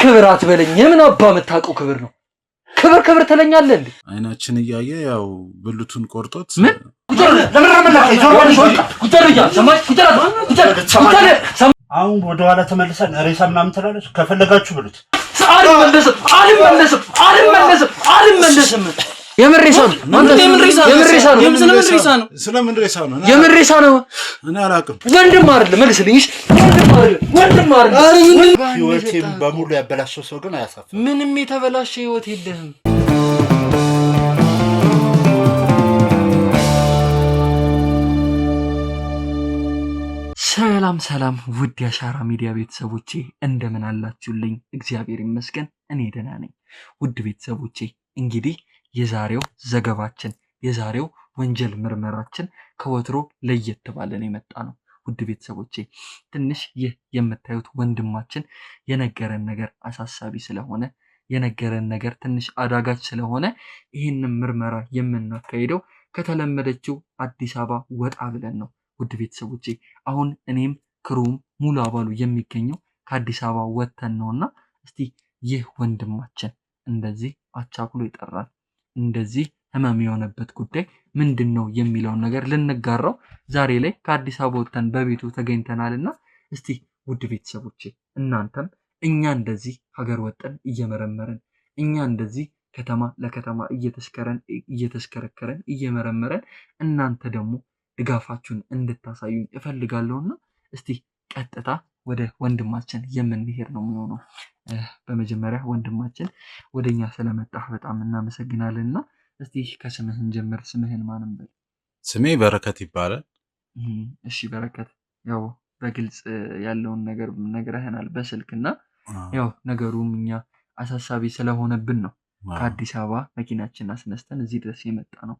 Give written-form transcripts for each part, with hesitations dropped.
ክብር አትበለኝ። የምን አባ የምታውቀው ክብር ነው? ክብር ትለኛለህ እንዴ? አይናችን እያየ ያው ብልቱን ቆርጦት ምን አሁን ወደ ኋላ ተመልሰን ሬሳ ምናምን ትላለች። ከፈለጋችሁ ብሉት። አልመለስም። የምን ሬሳ ነው? ስለምን ሬሳ ነው? የምን ሬሳ ነው? እኔ አላውቅም። ወንድም አይደለም መልስልኝ። ወንድም አይደለም። ህይወቴን በሙሉ ያበላሸው ሰው ግን አያሳፍም። ምንም የተበላሸ ህይወት የለህም። ሰላም ውድ የአሻራ ሚዲያ ቤተሰቦቼ እንደምን አላችሁልኝ? እግዚአብሔር ይመስገን እኔ ደህና ነኝ። ውድ ቤተሰቦቼ እንግዲህ የዛሬው ዘገባችን የዛሬው ወንጀል ምርመራችን ከወትሮ ለየት ባለን የመጣ ነው። ውድ ቤተሰቦቼ ትንሽ ይህ የምታዩት ወንድማችን የነገረን ነገር አሳሳቢ ስለሆነ የነገረን ነገር ትንሽ አዳጋች ስለሆነ ይህንን ምርመራ የምናካሄደው ከተለመደችው አዲስ አበባ ወጣ ብለን ነው። ውድ ቤተሰቦቼ አሁን እኔም ክሩም ሙሉ አባሉ የሚገኘው ከአዲስ አበባ ወጥተን ነውና እስቲ ይህ ወንድማችን እንደዚህ አቻኩሎ ይጠራል እንደዚህ ህመም የሆነበት ጉዳይ ምንድነው የሚለውን ነገር ልንጋራው ዛሬ ላይ ከአዲስ አበባ ወጥተን በቤቱ ተገኝተናልና እስቲ ውድ ቤተሰቦቼ እናንተም እኛ እንደዚህ ሀገር ወጥተን እየመረመረን እኛ እንደዚህ ከተማ ለከተማ እየተሽከረከረን እየመረመረን እናንተ ደግሞ ድጋፋችሁን እንድታሳዩኝ እፈልጋለሁና እስቲ ቀጥታ ወደ ወንድማችን የምንሄድ ነው የሚሆነው። በመጀመሪያ ወንድማችን ወደኛ ስለመጣህ በጣም እናመሰግናለንና እስቲ ከስምህን ጀምር። ስምህን ማንም በል? ስሜ በረከት ይባላል። እሺ በረከት፣ ያው በግልጽ ያለውን ነገር ነግረህናል በስልክና ያው ነገሩም እኛ አሳሳቢ ስለሆነብን ነው ከአዲስ አበባ መኪናችን አስነስተን እዚህ ድረስ የመጣ ነው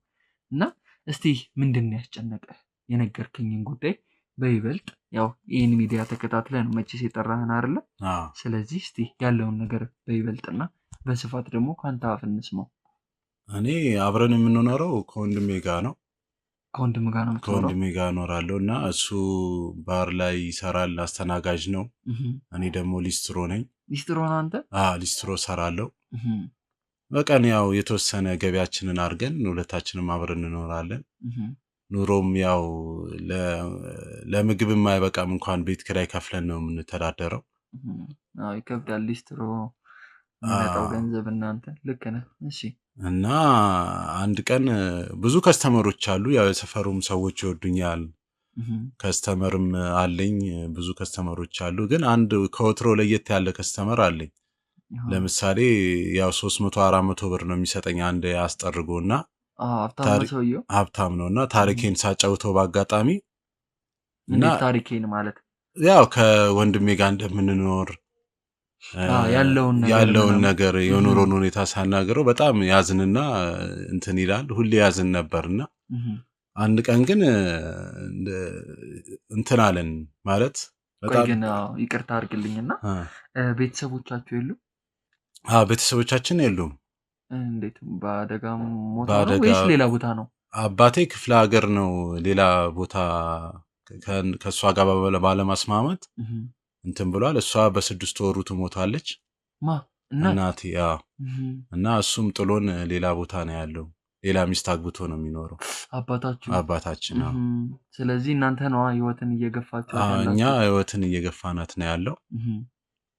እና እስቲ ምንድነው ያስጨነቀህ? የነገርከኝን ጉዳይ በይበልጥ ያው ይህን ሚዲያ ተከታትለን መቼስ የጠራህን አይደለ? ስለዚህ እስቲ ያለውን ነገር በይበልጥና በስፋት ደግሞ ካንተ አፍ እንስማው። እኔ አብረን የምንኖረው ከወንድሜ ጋር ነው። ከወንድም ጋር ነው የምትኖረው? ከወንድሜ ጋር እኖራለሁ እና እሱ ባር ላይ ይሰራል፣ አስተናጋጅ ነው። እኔ ደግሞ ሊስትሮ ነኝ። ሊስትሮ ነው አንተ? ሊስትሮ ሰራለሁ። በቀን ያው የተወሰነ ገቢያችንን አድርገን ሁለታችንም አብረን እንኖራለን። ኑሮም ያው ለምግብ የማይበቃም እንኳን ቤት ኪራይ ከፍለን ነው የምንተዳደረው። ይከብዳል ሊስትሮ የሚመጣው ገንዘብ። እናንተ ልክ ነህ። እሺ። እና አንድ ቀን ብዙ ከስተመሮች አሉ፣ ያው የሰፈሩም ሰዎች ይወዱኛል። ከስተመርም አለኝ፣ ብዙ ከስተመሮች አሉ። ግን አንድ ከወትሮ ለየት ያለ ከስተመር አለኝ። ለምሳሌ ያው 300-400 ብር ነው የሚሰጠኝ አንድ ያስጠርጎና ሀብታም ነውና ታሪኬን ሳጫውተው ባጋጣሚ እና ታሪኬን ማለት ያው ከወንድሜ ጋር እንደምንኖር ያለውን ነገር የኑሮን ሁኔታ ሳናገረው በጣም ያዝንና እንትን ይላል። ሁሌ ያዝን ነበርና አንድ ቀን ግን እንትን አለን ማለት በጣም ግን ይቅርታ አድርግልኝና ቤተሰቦቻችሁ የሉ? ቤተሰቦቻችን የሉም። እንዴት? በአደጋ ሞት ነው ወይስ ሌላ ቦታ ነው? አባቴ ክፍለ ሀገር ነው፣ ሌላ ቦታ ከእሷ ጋር ባለማስማማት እንትን ብሏል። እሷ በ6 ወሩ ትሞታለች እናቴ። እና እሱም ጥሎን ሌላ ቦታ ነው ያለው። ሌላ ሚስት አግብቶ ነው የሚኖረው አባታችን። ስለዚህ እናንተ ነዋ ህይወትን እየገፋችሁ? እኛ ህይወትን እየገፋናት ነው ያለው።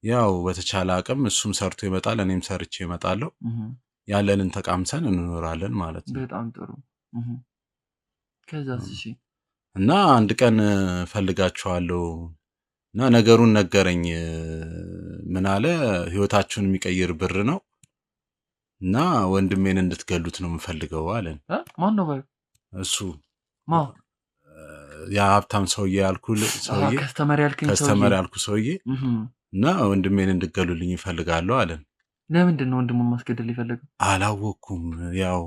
ያው በተቻለ አቅም እሱም ሰርቶ ይመጣል፣ እኔም ሰርቼ እመጣለሁ። ያለንን ተቃምሰን እንኖራለን ማለት ነው። በጣም ጥሩ። ከዛስ? እሺ። እና አንድ ቀን ፈልጋቸዋለሁ እና ነገሩን ነገረኝ። ምን አለ፣ ህይወታችሁን የሚቀይር ብር ነው እና ወንድሜን እንድትገሉት ነው የምፈልገው አለን። ማን ነው ባዩ? እሱ ያ ሀብታም ሰውዬ ከስተመር ያልኩ ሰውዬ እና ወንድሜን እንድትገሉልኝ ይፈልጋለሁ አለን። ለምንድን ነው ወንድሙን ማስገደል ይፈልጋል? አላወኩም። ያው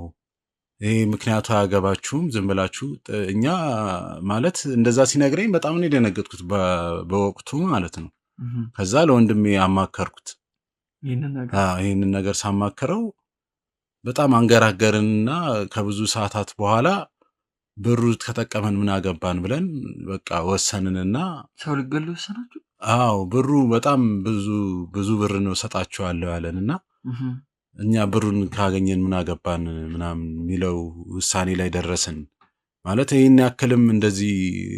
ይሄ ምክንያቱ አያገባችሁም ዝም ብላችሁ እኛ ማለት እንደዛ ሲነግረኝ በጣም ነው የደነገጥኩት በወቅቱ ማለት ነው። ከዛ ለወንድሜ አማከርኩት። ይህንን ነገር ሳማከረው በጣም አንገራገርንና ከብዙ ሰዓታት በኋላ ብሩ ከተጠቀመን ምን አገባን ብለን በቃ ወሰንንና ሰው ልገሉ ወሰናችሁ? አዎ ብሩ በጣም ብዙ ብር ነው ሰጣችኋለሁ ያለንና እኛ ብሩን ካገኘን ምን አገባን ምናምን የሚለው ውሳኔ ላይ ደረስን። ማለት ይሄን ያክልም እንደዚህ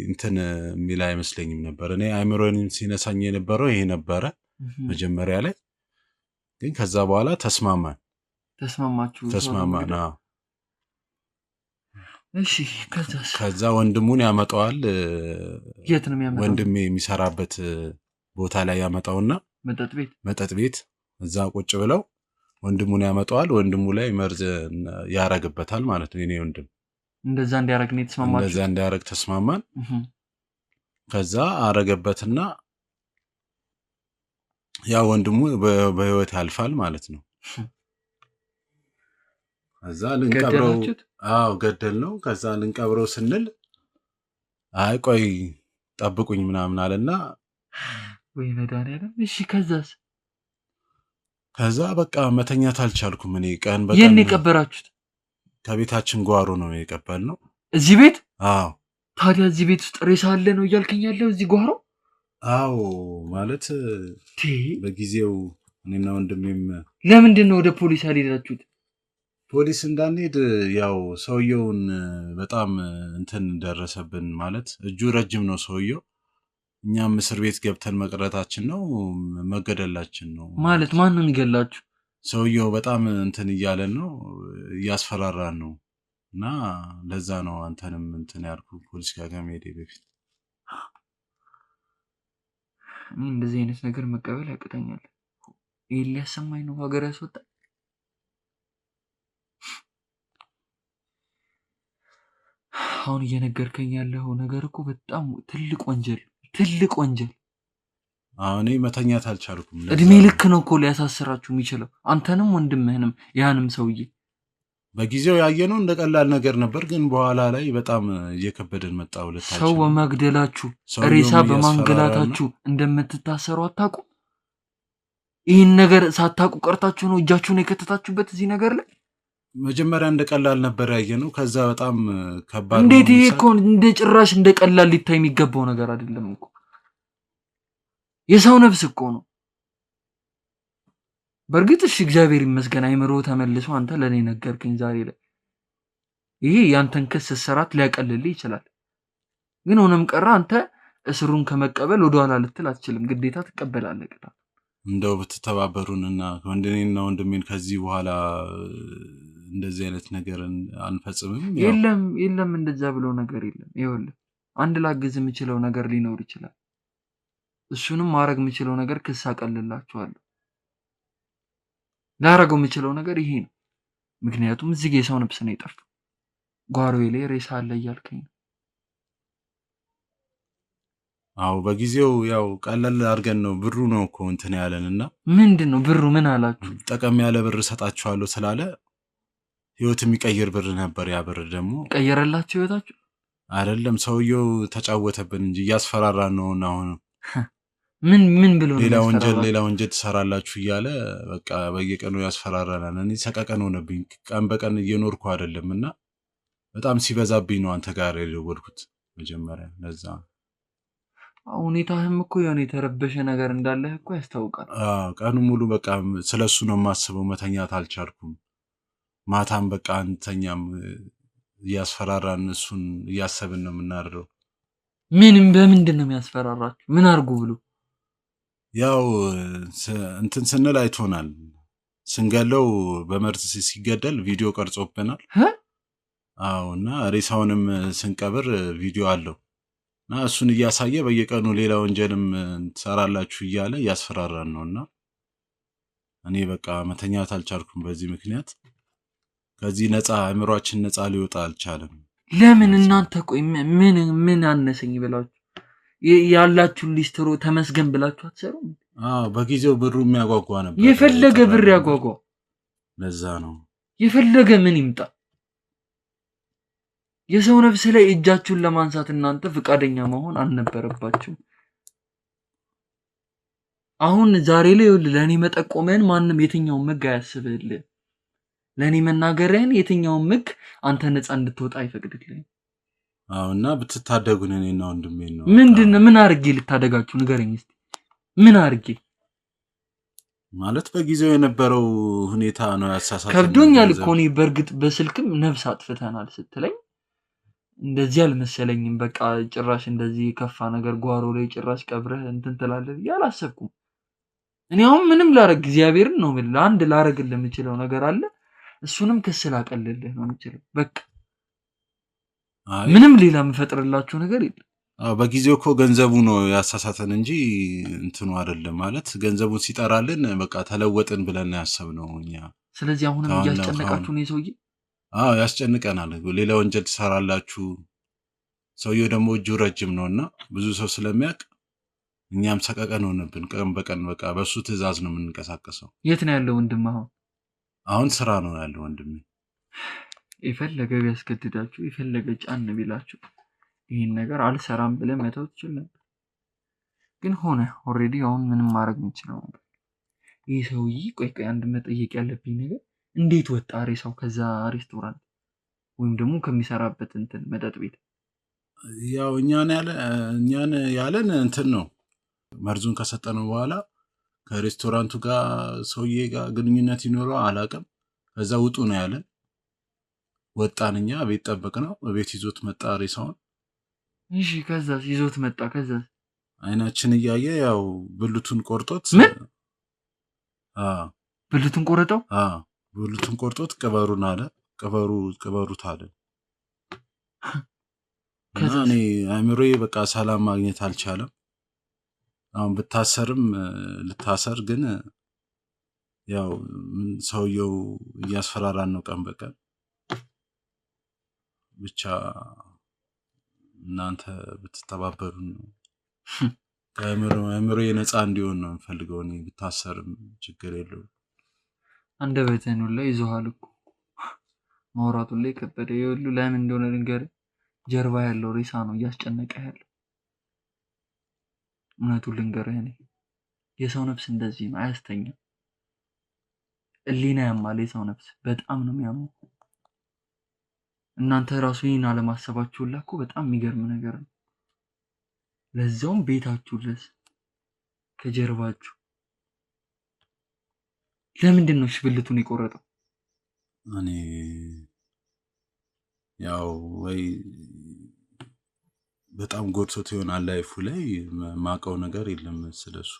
እንትን የሚል አይመስለኝም ነበር። እኔ አይምሮዬን ሲነሳኝ የነበረው ይሄ ነበረ መጀመሪያ ላይ። ግን ከዛ በኋላ ተስማማን። እሺ ከዛ ወንድሙን ያመጣዋል። የት ነው የሚያመጣው? ወንድሜ የሚሰራበት ቦታ ላይ ያመጣውና መጠጥ ቤት እዛ ቁጭ ብለው ወንድሙን ያመጣዋል። ወንድሙ ላይ መርዝ ያረግበታል ማለት ነው። የኔ ወንድም እንደዛ እንዲያረግ ነው የተስማማችሁ? እንደዛ እንዲያረግ ተስማማን። ከዛ አረገበትና ያ ወንድሙ በህይወት ያልፋል ማለት ነው። ከዛ ልንቀብረው ገደል ነው። ከዛ ልንቀብረው ስንል አይ ቆይ ጠብቁኝ ምናምን አለና ወይ መድኃኒዓለም። እሺ ከዛ በቃ መተኛት አልቻልኩም እኔ። ቀን በቀን የኔ ቀበራችሁት? ከቤታችን ጓሮ ነው የቀበልነው። እዚህ ቤት? አዎ። ታዲያ እዚህ ቤት ውስጥ ሬሳ አለ ነው እያልከኝ ያለው? እዚህ ጓሮ? አዎ ማለት በጊዜው እኔና ወንድሜም። ለምንድን ነው ወደ ፖሊስ ያልሄዳችሁት? ፖሊስ እንዳንሄድ ያው ሰውየውን በጣም እንትን ደረሰብን። ማለት እጁ ረጅም ነው ሰውየው። እኛም እስር ቤት ገብተን መቅረታችን ነው መገደላችን ነው። ማለት ማንን ገላችሁ? ሰውየው በጣም እንትን እያለን ነው እያስፈራራን ነው። እና ለዛ ነው አንተንም እንትን ያልኩ ፖሊስ ጋር ከመሄዴ በፊት። እኔ እንደዚህ አይነት ነገር መቀበል ያቅተኛል። ይሄ ሊያሰማኝ ነው ሀገር ያስወጣ። አሁን እየነገርከኝ ያለው ነገር እኮ በጣም ትልቅ ወንጀል። አሁን መተኛት አልቻልኩም። እድሜ ልክ ነው እኮ ሊያሳስራችሁ የሚችለው አንተንም ወንድምህንም ያንም ሰውዬ። በጊዜው ያየነው እንደ ቀላል ነገር ነበር፣ ግን በኋላ ላይ በጣም እየከበደን መጣ። ሁለታችን ሰው በመግደላችሁ ሬሳ በማንገላታችሁ እንደምትታሰሩ አታውቁ? ይህን ነገር ሳታውቁ ቀርታችሁ ነው እጃችሁን የከተታችሁበት እዚህ ነገር ላይ። መጀመሪያ እንደ ቀላል ነበር ያየነው፣ ከዛ በጣም ከባድ። እንዴት ይሄ እኮ እንደ ጭራሽ እንደ ቀላል ሊታይ የሚገባው ነገር አይደለም እኮ። የሰው ነፍስ እኮ ነው። በእርግጥ እሺ እግዚአብሔር ይመስገን አይምሮ ተመልሶ አንተ ለኔ ነገርከኝ ዛሬ ላይ። ይሄ ያንተን ክስ ስራት ሊያቀልልህ ይችላል። ግን ሆነም ቀረ አንተ እስሩን ከመቀበል ወደኋላ ልትል አትችልም። ግዴታ ትቀበላለህ ቅጣት። እንደው ብትተባበሩንና ወንድሜን ከዚህ በኋላ እንደዚህ አይነት ነገር አንፈጽምም። የለም እንደዛ ብሎ ነገር የለም። ይኸውልህ አንድ ላግዝ የምችለው ነገር ሊኖር ይችላል። እሱንም ማድረግ የምችለው ነገር ክስ አቀልላችኋለሁ። ላረገው የምችለው ነገር ይሄ ነው። ምክንያቱም እዚህ ጋር የሰው ነፍስ ነው የጠፋው። ጓሮዬ ላይ ሬሳ አለ እያልከኝ ነው። አዎ በጊዜው ያው ቀለል አድርገን ነው ብሩ ነው እኮ እንትን ያለንና። ምንድን ነው ብሩ? ምን አላችሁ? ጠቀም ያለ ብር ሰጣችኋለሁ ስላለ ህይወት የሚቀይር ብር ነበር። ያ ብር ደግሞ ቀየረላችሁ ህይወታችሁ? አይደለም ሰውየው ተጫወተብን እንጂ እያስፈራራን ነው። አሁን ምን ብሎ ነው? ሌላ ወንጀል ትሰራላችሁ እያለ በቃ በየቀኑ ያስፈራራናል። እኔ ሰቀቀን ሆነብኝ። ቀን በቀን እየኖርኩ አይደለምና በጣም ሲበዛብኝ ነው አንተ ጋር የደወልኩት መጀመሪያ። ለዛ ሁኔታህም እኮ የሆነ የተረበሸ ነገር እንዳለህ እኮ ያስታውቃል። ቀኑ ሙሉ በቃ ስለሱ ነው የማስበው። መተኛት አልቻልኩም። ማታም በቃ አንተኛም እያስፈራራን እሱን እያሰብን ነው የምናድረው። በምንድን ነው የሚያስፈራራችሁ? ምን አድርጉ ብሎ? ያው እንትን ስንል አይቶናል። ስንገለው በመርዝ ሲገደል ቪዲዮ ቀርጾብናል። አዎ እና ሬሳውንም ስንቀብር ቪዲዮ አለው እና እሱን እያሳየ በየቀኑ ሌላ ወንጀልም ትሰራላችሁ እያለ እያስፈራራን ነውና እኔ በቃ መተኛት አልቻልኩም። በዚህ ምክንያት ከዚህ አእምሯችን ነፃ ሊወጣ አልቻለም። ለምን እናንተ ቆይ ምን አነሰኝ ብላችሁ ያላችሁ ሊስትሮ ተመስገን ብላችሁ አትሰሩም? በጊዜው ብሩ የሚያጓጓ ነበር። የፈለገ ብር ያጓጓ። ለዛ ነው የፈለገ ምን ይምጣ። የሰው ነፍስ ላይ እጃችሁን ለማንሳት እናንተ ፍቃደኛ መሆን አልነበረባችሁም። አሁን ዛሬ ላይ ለኔ መጠቆመን ማንም የትኛው ምግ አያስብልህ። ለኔ መናገርህን የትኛው ምግ አንተ ነፃ እንድትወጣ አይፈቅድልህ። እና ብትታደጉን እኔና ወንድሜ ነው። ምን አድርጌ ልታደጋችሁ ንገረኝ እስቲ። ምን አድርጌ ማለት በጊዜው የነበረው ሁኔታ ነው ያሳሳተኝ። ከብዶኛል እኮ እኔ በእርግጥ በስልክም ነፍስ አጥፍተናል ስትለኝ እንደዚህ አልመሰለኝም። በቃ ጭራሽ እንደዚህ ከፋ ነገር ጓሮ ላይ ጭራሽ ቀብረህ እንትን ትላለህ ያላሰብኩም። እኔ አሁን ምንም ላረግ እግዚአብሔርን ነው ማለት አንድ ላረግልህ የምችለው ነገር አለ። እሱንም ክስ ላቀልልህ ነው የምችለው። በቃ ምንም ሌላ የምፈጥርላችሁ ነገር የለም። በጊዜው እኮ ገንዘቡ ነው ያሳሳተን እንጂ እንትኑ አይደለም። ማለት ገንዘቡን ሲጠራልን በቃ ተለወጥን ብለን ያሰብነው እኛ። ስለዚህ አሁንም እያስጨነቃችሁ ነው ሰውዬ። ያስጨንቀናል። ሌላ ወንጀል ትሰራላችሁ። ሰውየው ደግሞ እጁ ረጅም ነውና ብዙ ሰው ስለሚያውቅ እኛም ሰቀቀን ሆነብን። ቀን በቀን በቃ በሱ ትዕዛዝ ነው የምንንቀሳቀሰው። የት ነው ያለው ወንድም? አሁን ስራ ነው ያለው ወንድም። የፈለገ ቢያስገድዳችሁ የፈለገ ጫን ቢላችሁ ይሄን ነገር አልሰራም ብለህ መተው ትችል ነበር። ግን ሆነ ኦሬዲ። አሁን ምንም ማድረግ የምችለው ነበር። ይህ ሰውዬ ቆይ አንድ መጠየቅ ያለብኝ ነገር እንዴት ወጣ ሬሳው ከዛ ሬስቶራንት ወይም ደግሞ ከሚሰራበት እንትን መጠጥ ቤት? ያው እኛን ያለን እንትን ነው መርዙን ከሰጠነው በኋላ ከሬስቶራንቱ ጋር ሰውዬ ጋር ግንኙነት ይኖረው አላውቅም። ከዛ ውጡ ነው ያለን። ወጣን። እኛ ቤት ጠበቅነው። ቤት ይዞት መጣ ሬሳውን። እሺ ከዛ ይዞት መጣ። ከዛ አይናችን እያየ ያው ብልቱን ቆርጦት ብልቱን ቆረጠው። ብልቱን ቆርጦት ቅበሩን አለ። ቅበሩት አለ። እና እኔ አእምሮዬ በቃ ሰላም ማግኘት አልቻለም። አሁን ብታሰርም ልታሰር ግን ያው ሰውየው እያስፈራራን ነው ቀን በቀን። ብቻ እናንተ ብትተባበሩን ነው። አእምሮዬ ነፃ እንዲሆን ነው የምፈልገው። እኔ ብታሰርም ችግር የለውም። አንደበትህን ሁላ ይዞሃል እኮ ማውራቱን ላይ ከበደ። ይኸውልህ ለምን እንደሆነ ልንገርህ። ጀርባ ያለው ሬሳ ነው እያስጨነቀ ያለው። እውነቱን ልንገርህ፣ እኔ የሰው ነፍስ እንደዚህ ነው፣ አያስተኛም። እሊና ያማል። የሰው ነፍስ በጣም ነው የሚያመው። እናንተ ራሱ ይህን አለማሰባችሁ ሁላ እኮ በጣም የሚገርም ነገር ነው። ለዛውም ቤታችሁ ድረስ ከጀርባችሁ። ለምንድን ነው ብልቱን የቆረጠው? እኔ ያው ወይ በጣም ጎድቶት ይሆናል። ላይፉ ላይ ማቀው ነገር የለም ስለሱ።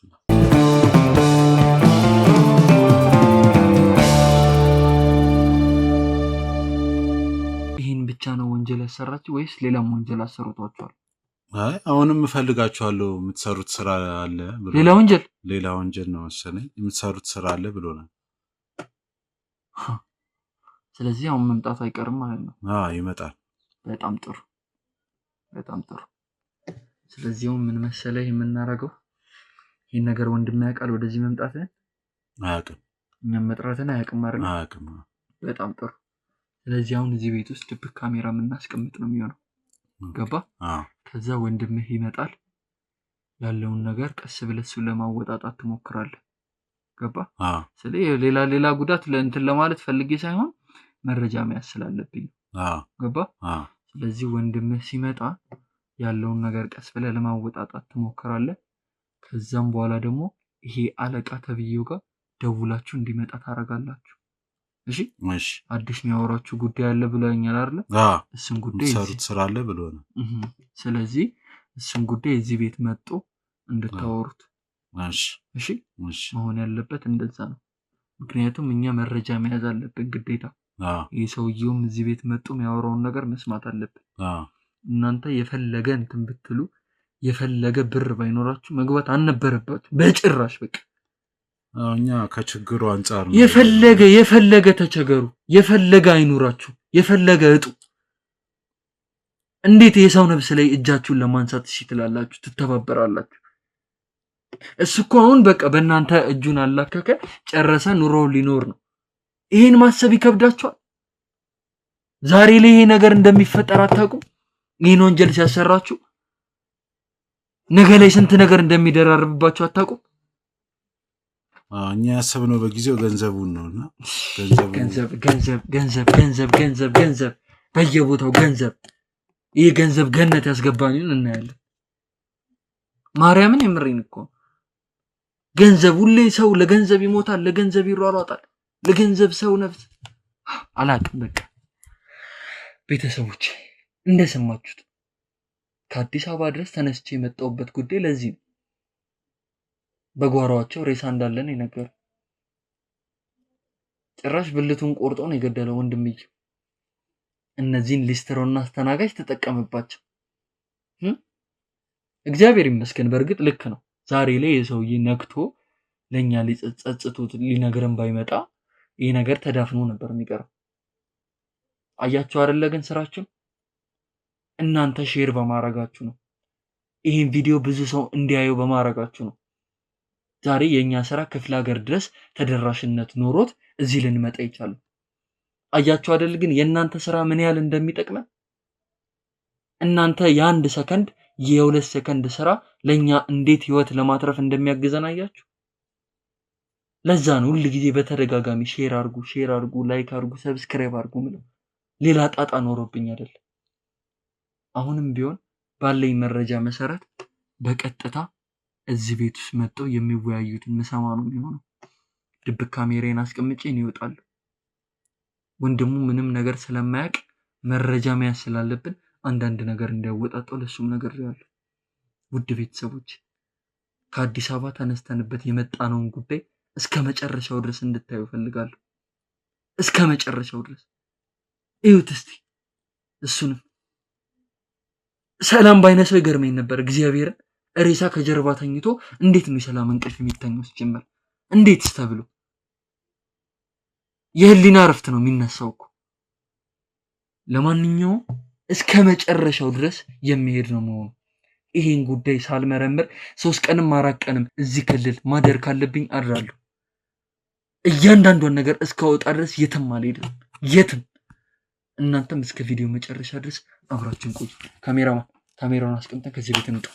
ይህን ብቻ ነው ወንጀል ያሰራችሁ ወይስ ሌላም ወንጀል አሰሩቷችኋል? አይ አሁንም እፈልጋችኋለሁ የምትሰሩት ስራ አለ ብሎ። ሌላ ወንጀል ነው መሰለኝ የምትሰሩት ስራ አለ ብሎናል። ስለዚህ አሁን መምጣቱ አይቀርም ማለት ነው። ይመጣል። በጣም ጥሩ፣ በጣም ጥሩ። ስለዚህ አሁን ምን መሰለህ የምናደርገው፣ ይህን ነገር ወንድም ያውቃል ወደዚህ መምጣትህን? አያውቅም። እኛም መጥራትህን አያውቅም አይደል? አያውቅም። በጣም ጥሩ። ስለዚህ አሁን እዚህ ቤት ውስጥ ድብቅ ካሜራ የምናስቀምጥ ነው የሚሆነው። ገባ? ከዛ ወንድምህ ይመጣል። ያለውን ነገር ቀስ ብለህ እሱን ለማወጣጣት ትሞክራለህ። ገባ? ስለዚህ ሌላ ጉዳት ለእንትን ለማለት ፈልጌ ሳይሆን መረጃ መያዝ ስላለብኝ። ገባ? ስለዚህ ወንድምህ ሲመጣ ያለውን ነገር ቀስ ብለህ ለማወጣጣት ትሞክራለህ። ከዛም በኋላ ደግሞ ይሄ አለቃ ተብዬው ጋር ደውላችሁ እንዲመጣ ታረጋላችሁ። እሺ? አዲስ የሚያወራችሁ ጉዳይ አለ ብለኛል አይደል? እሱን ጉዳይ ሰሩት ስራ አለ ብሎ ነው። ስለዚህ እሱን ጉዳይ እዚህ ቤት መጥቶ እንድታወሩት። እሺ? መሆን ያለበት እንደዛ ነው። ምክንያቱም እኛ መረጃ መያዝ አለብን ግዴታ። ይህ ሰውየውም እዚህ ቤት መጥቶ የሚያወራውን ነገር መስማት አለብን። እናንተ የፈለገ እንትን ብትሉ የፈለገ ብር ባይኖራችሁ መግባት አልነበረባችሁ በጭራሽ። በቃ እኛ ከችግሩ አንጻር ነው። የፈለገ ተቸገሩ፣ የፈለገ አይኖራችሁ፣ የፈለገ እጡ። እንዴት የሰው ነፍስ ላይ እጃችሁን ለማንሳት እሺ ትላላችሁ? ትተባበራላችሁ? እሱ እኮ አሁን በቃ በእናንተ እጁን አላከከ ጨረሰ፣ ኑሮውን ሊኖር ነው። ይሄን ማሰብ ይከብዳችኋል? ዛሬ ላይ ይሄ ነገር እንደሚፈጠር አታውቁም? ይሄን ወንጀል ሲያሰራችሁ ነገ ላይ ስንት ነገር እንደሚደራርብባችሁ አታውቁም? እኛ ያሰብነው በጊዜው ገንዘቡን ነውና ገንዘብ በየቦታው ገንዘብ። ይሄ ገንዘብ ገነት ያስገባኝን እናያለን። ማርያምን የምሬን እኮ ገንዘብ ሁሌ ሰው ለገንዘብ ይሞታል፣ ለገንዘብ ይሯሯጣል፣ ለገንዘብ ሰው ነፍስ አላቅም። በቃ ቤተሰቦች እንደሰማችሁት ከአዲስ አበባ ድረስ ተነስቼ የመጣሁበት ጉዳይ ለዚህ ነው። በጓሯቸው ሬሳ እንዳለን የነገሩ ጭራሽ ብልቱን ቆርጦ ነው የገደለው ወንድምዬው። እነዚህን ሊስትሮና አስተናጋጅ ተጠቀመባቸው። እግዚአብሔር ይመስገን በእርግጥ ልክ ነው። ዛሬ ላይ የሰውዬ ነክቶ ለኛ ሊጸጽቱት ሊነግረን ባይመጣ ይሄ ነገር ተዳፍኖ ነበር የሚቀረው። አያችሁ አይደለ? ግን ስራችሁ እናንተ ሼር በማረጋችሁ ነው። ይሄን ቪዲዮ ብዙ ሰው እንዲያየው በማረጋችሁ ነው። ዛሬ የኛ ስራ ክፍለ ሀገር ድረስ ተደራሽነት ኖሮት እዚህ ልንመጣ ይቻላል። አያችሁ አይደል? ግን የእናንተ ስራ ምን ያህል እንደሚጠቅመን እናንተ የአንድ ሰከንድ የሁለት ሰከንድ ስራ ለኛ እንዴት ህይወት ለማትረፍ እንደሚያግዘን አያችሁ። ለዛ ነው ሁሉ ጊዜ በተደጋጋሚ ሼር አርጉ፣ ላይክ አርጉ፣ ሰብስክራይብ አርጉ ምለው። ሌላ ጣጣ ኖሮብኝ አይደል። አሁንም ቢሆን ባለኝ መረጃ መሰረት በቀጥታ እዚህ ቤት ውስጥ መጥተው የሚወያዩትን መሰማ ነው የሚሆነው። ድብቅ ካሜራዬን አስቀምጬ ነው ይወጣሉ። ወንድሙ ምንም ነገር ስለማያውቅ መረጃ መያዝ ስላለብን አንዳንድ ነገር እንዳይወጣጣው ለሱም ነገር ያለው። ውድ ቤተሰቦች ከአዲስ አበባ ተነስተንበት የመጣነውን ጉዳይ እስከ መጨረሻው ድረስ እንድታዩ ፈልጋለሁ። እስከ መጨረሻው ድረስ እዩት እስቲ። እሱንም ሰላም ባይነሰው ይገርመኝ ነበር እግዚአብሔርን። ሬሳ ከጀርባ ተኝቶ እንዴት ነው የሰላም እንቅልፍ የሚተኛው? ሲጀመር እንዴትስ ተብሎ የህሊና እረፍት ነው የሚነሳው እኮ። ለማንኛውም እስከ መጨረሻው ድረስ የሚሄድ ነው መሆኑ። ይሄን ጉዳይ ሳልመረምር 3 ቀንም 4 ቀንም እዚህ ክልል ማደር ካለብኝ አድራለሁ። እያንዳንዷን ነገር እስካወጣ ድረስ የትም አልሄድም፣ የትም። እናንተም እስከ ቪዲዮ መጨረሻ ድረስ አብራችን ቆዩ። ካሜራማን ካሜራውን አስቀምጠን ከዚህ ቤት እንውጣ።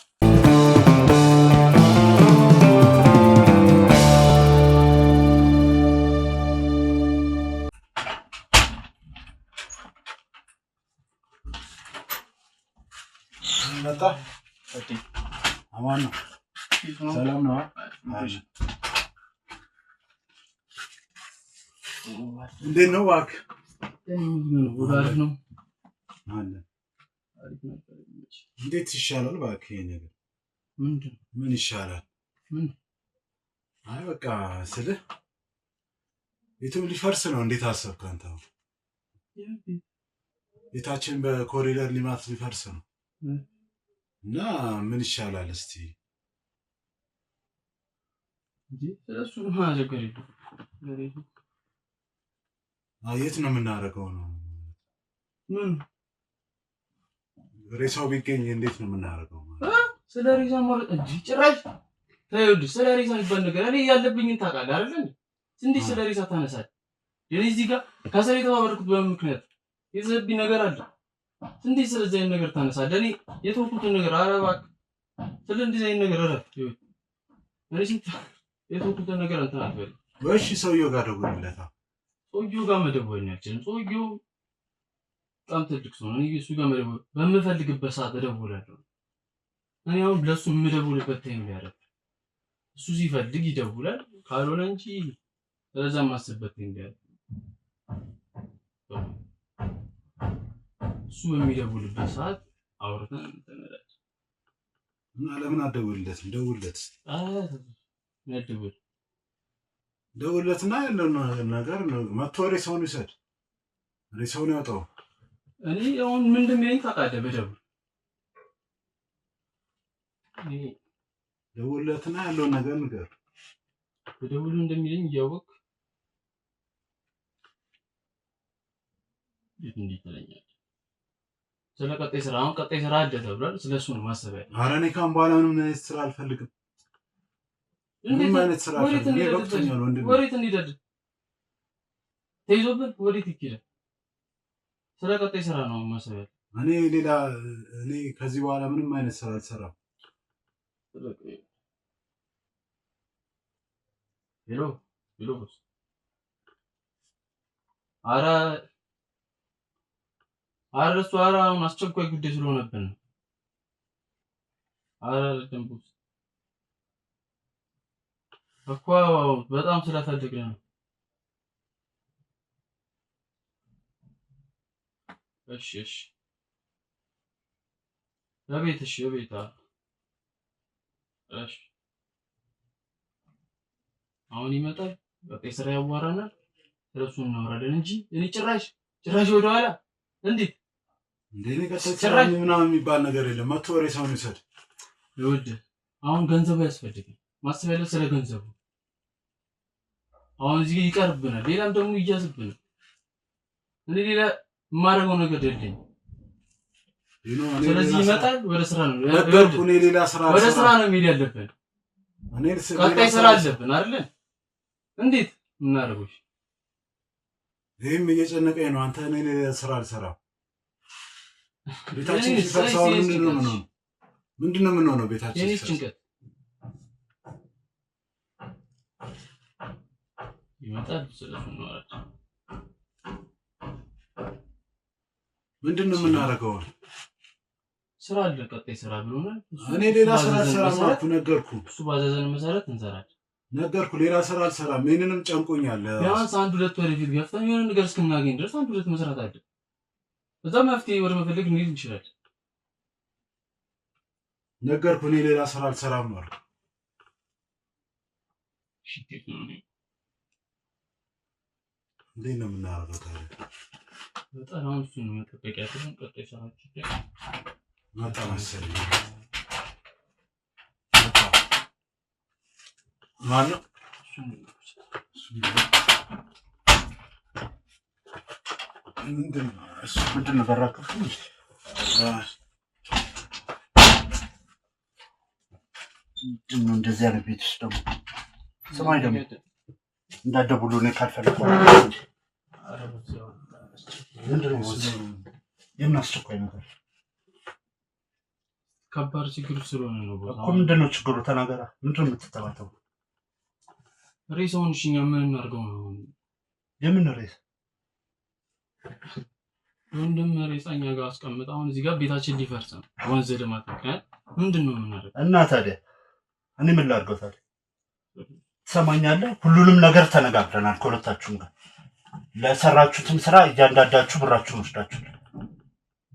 መጣ አማን ነው። ሰላም ነው። እንዴት ነው እባክህ? አሪፍ ነው አለ። እንዴት ይሻላል እባክህ? ይሄ ነገር ምን ይሻላል? አይ በቃ ስልህ ቤቱም ሊፈርስ ነው። እንዴት አሰብክ አንተ? ቤታችን በኮሪደር ልማት ሊፈርስ ነው እና ምን ይሻላል እስቲ? ስለሱ ማዘገሪ የት ነው የምናደርገው ነው? ምን ሬሳው ቢገኝ እንዴት ነው የምናደርገው? ስለ ሬሳ ማለት እንጂ ጭራሽ ታዩድ ስለ ሬሳ ይባል ነገር እኔ ያለብኝን ታውቃለህ አይደል? እንዴት ስለ ሬሳ ታነሳለህ? የኔ እዚህ ጋር ከሰሪ ተባበርኩት በምክንያት የዘብኝ ነገር አለ። እንዴት ስለዚህ አይነት ነገር ታነሳለህ? እኔ የተወኩትን ነገር አረባክ ስለ እንደዚህ አይነት ነገር አረፍ ይሁን እኔ ሲት የተወኩትን ነገር እንትን አትበል። እሺ ሰውየው ጋር ደውልለታ። ሰውየው ጋር መደወል አልችልም። ሰውየው በጣም ትልቅ ሰው ነው። እኔ እሱ ጋር መደወል በምፈልግበት ሰዓት እደውላለሁ። እኔ አሁን ለሱ የምደውልበት ታይም ያደርግ እሱ ሲፈልግ ይደውላል፣ ካልሆነ እንጂ ስለዛ ማስበት ታይም ያደርግ እሱ በሚደውልበት ሰዓት አውርተን እንተናለን። እና ለምን አትደውልለት? ደውልለት። ደውልለትና ያለው ነገር መጥቶ ሬሳውን ይውሰድ፣ ሬሳውን ያውጣው። እኔ አሁን ምን እንደሚለኝ ታውቃለህ? ደውልለትና ያለውን ነገር ንገር። በደውሉ እንደሚለኝ እያወቅህ እንዴት ትለኛለህ? ስለ ቀጣይ ስራ አሁን ቀጣይ ስራ አለ ተብሏል። ስለሱ ነው ማሰብ ያለው። ኧረ እኔ ካሁን በኋላ ምንም አይነት ስራ አልፈልግም። ምንም አይነት ስራ አልፈልግም። ይበቃኛል ወንድሜ። ወዴት እንሂድ? ተይዞብን ወዴት ይኬዳል? ስለ ቀጣይ ስራ ነው ማሰብ ያለው። እኔ ከዚህ በኋላ ምንም አይነት ስራ አልሰራም። ሄሎ እሱ አሁን አስቸኳይ ጉዳይ ስለሆነብን ነው። ደንቡስ እኮ በጣም ስለፈለግን ነው። እሺ በቤት እሺ በቤት እሺ አሁን ይመጣል። በቃ የስራ ያዋራናል። ስለሱ እናወራለን እንጂ እኔ ጭራሽ ወደኋላ እንዴት እንደኔ ጭራሽ ምናምን የሚባል ነገር የለም። መቶ ወሬ ሰውን ይሰድ ይወድ አሁን ገንዘቡ ያስፈልጋል። ማሰብ ያለው ስለ ገንዘቡ አሁን እዚህ ይቀርብናል። ሌላም ደግሞ ይያዝብናል። እኔ ሌላ የማደርገው ነገር የለኝም። ስለዚህ ይመጣል። ወደ ስራ ነው ወደ ስራ ነው የሚሄድ ያለብን። ቀጣይ ስራ አለብን አይደል? እንዴት እናደርገው? ይሄም እየጨነቀኝ ነው። አንተ እኔ ሌላ ስራ አልሰራም። ቤታችን ሲፈርሳው ምንድነው የምንሆነው? ቤታችን የኔ ጭንቀት ይመጣል። ስለሱ ነው አላችሁ። ምንድነው የምናደርገው? ስራ አለ፣ ቀጣይ ስራ ብሎናል። እኔ ሌላ ስራ አልሰራም አልኩ፣ ነገርኩ። እሱ ባዘዘን መሰረት እንሰራለን። ነገርኩ፣ ሌላ ስራ አልሰራም። ይሄንንም ጨንቆኛል። ቢያንስ 1-2 ወር ፊት ገፍተን የሆነ ነገር እስክናገኝ ድረስ 1-2 መስራት አለ። እዛ መፍትሄ ወደ መፈለግ እንሄድ እንችላለን። ነገርኩ፣ እኔ ሌላ ስራ አልሰራም አልኩ። እንዴት ነው የምናደርገው ታዲያ? በጣም አሁን እሱን ነው መጠበቅ ያለብን። ቀጣይ ስራችን መጣ መሰለኝ። ማነው ምንድን ነው በራከፍ ምንድን ነው እንደዚህ አይነት ቤት ውስጥ ደግሞ ሰማይ ደግሞ እንዳደቡሉ ነው ካልፈለኩ ምንድን ነው የምን አስቸኳይ ነገር? ከባድ ችግር ስለሆነ ነው እኮ። ምንድን ነው ችግሩ? ተናገራ። ምንድን ነው የምትተባተው? ሬሳውን እኛ ምን እናድርገው ነው? የምን ሬሳ? ወንድም ሬሳኛ ጋር አስቀምጥ። አሁን እዚህ ጋር ቤታችን ሊፈርስ ነው ወንዝ ልማት ምክንያት። ምንድን ነው የምናደርገው? እና ታዲያ እኔ ምን ላድርገው ታዲያ? ትሰማኛለህ? ሁሉንም ነገር ተነጋግረናል ከሁለታችሁም ጋር። ለሰራችሁትም ስራ እያንዳንዳችሁ ብራችሁን ወስዳችሁ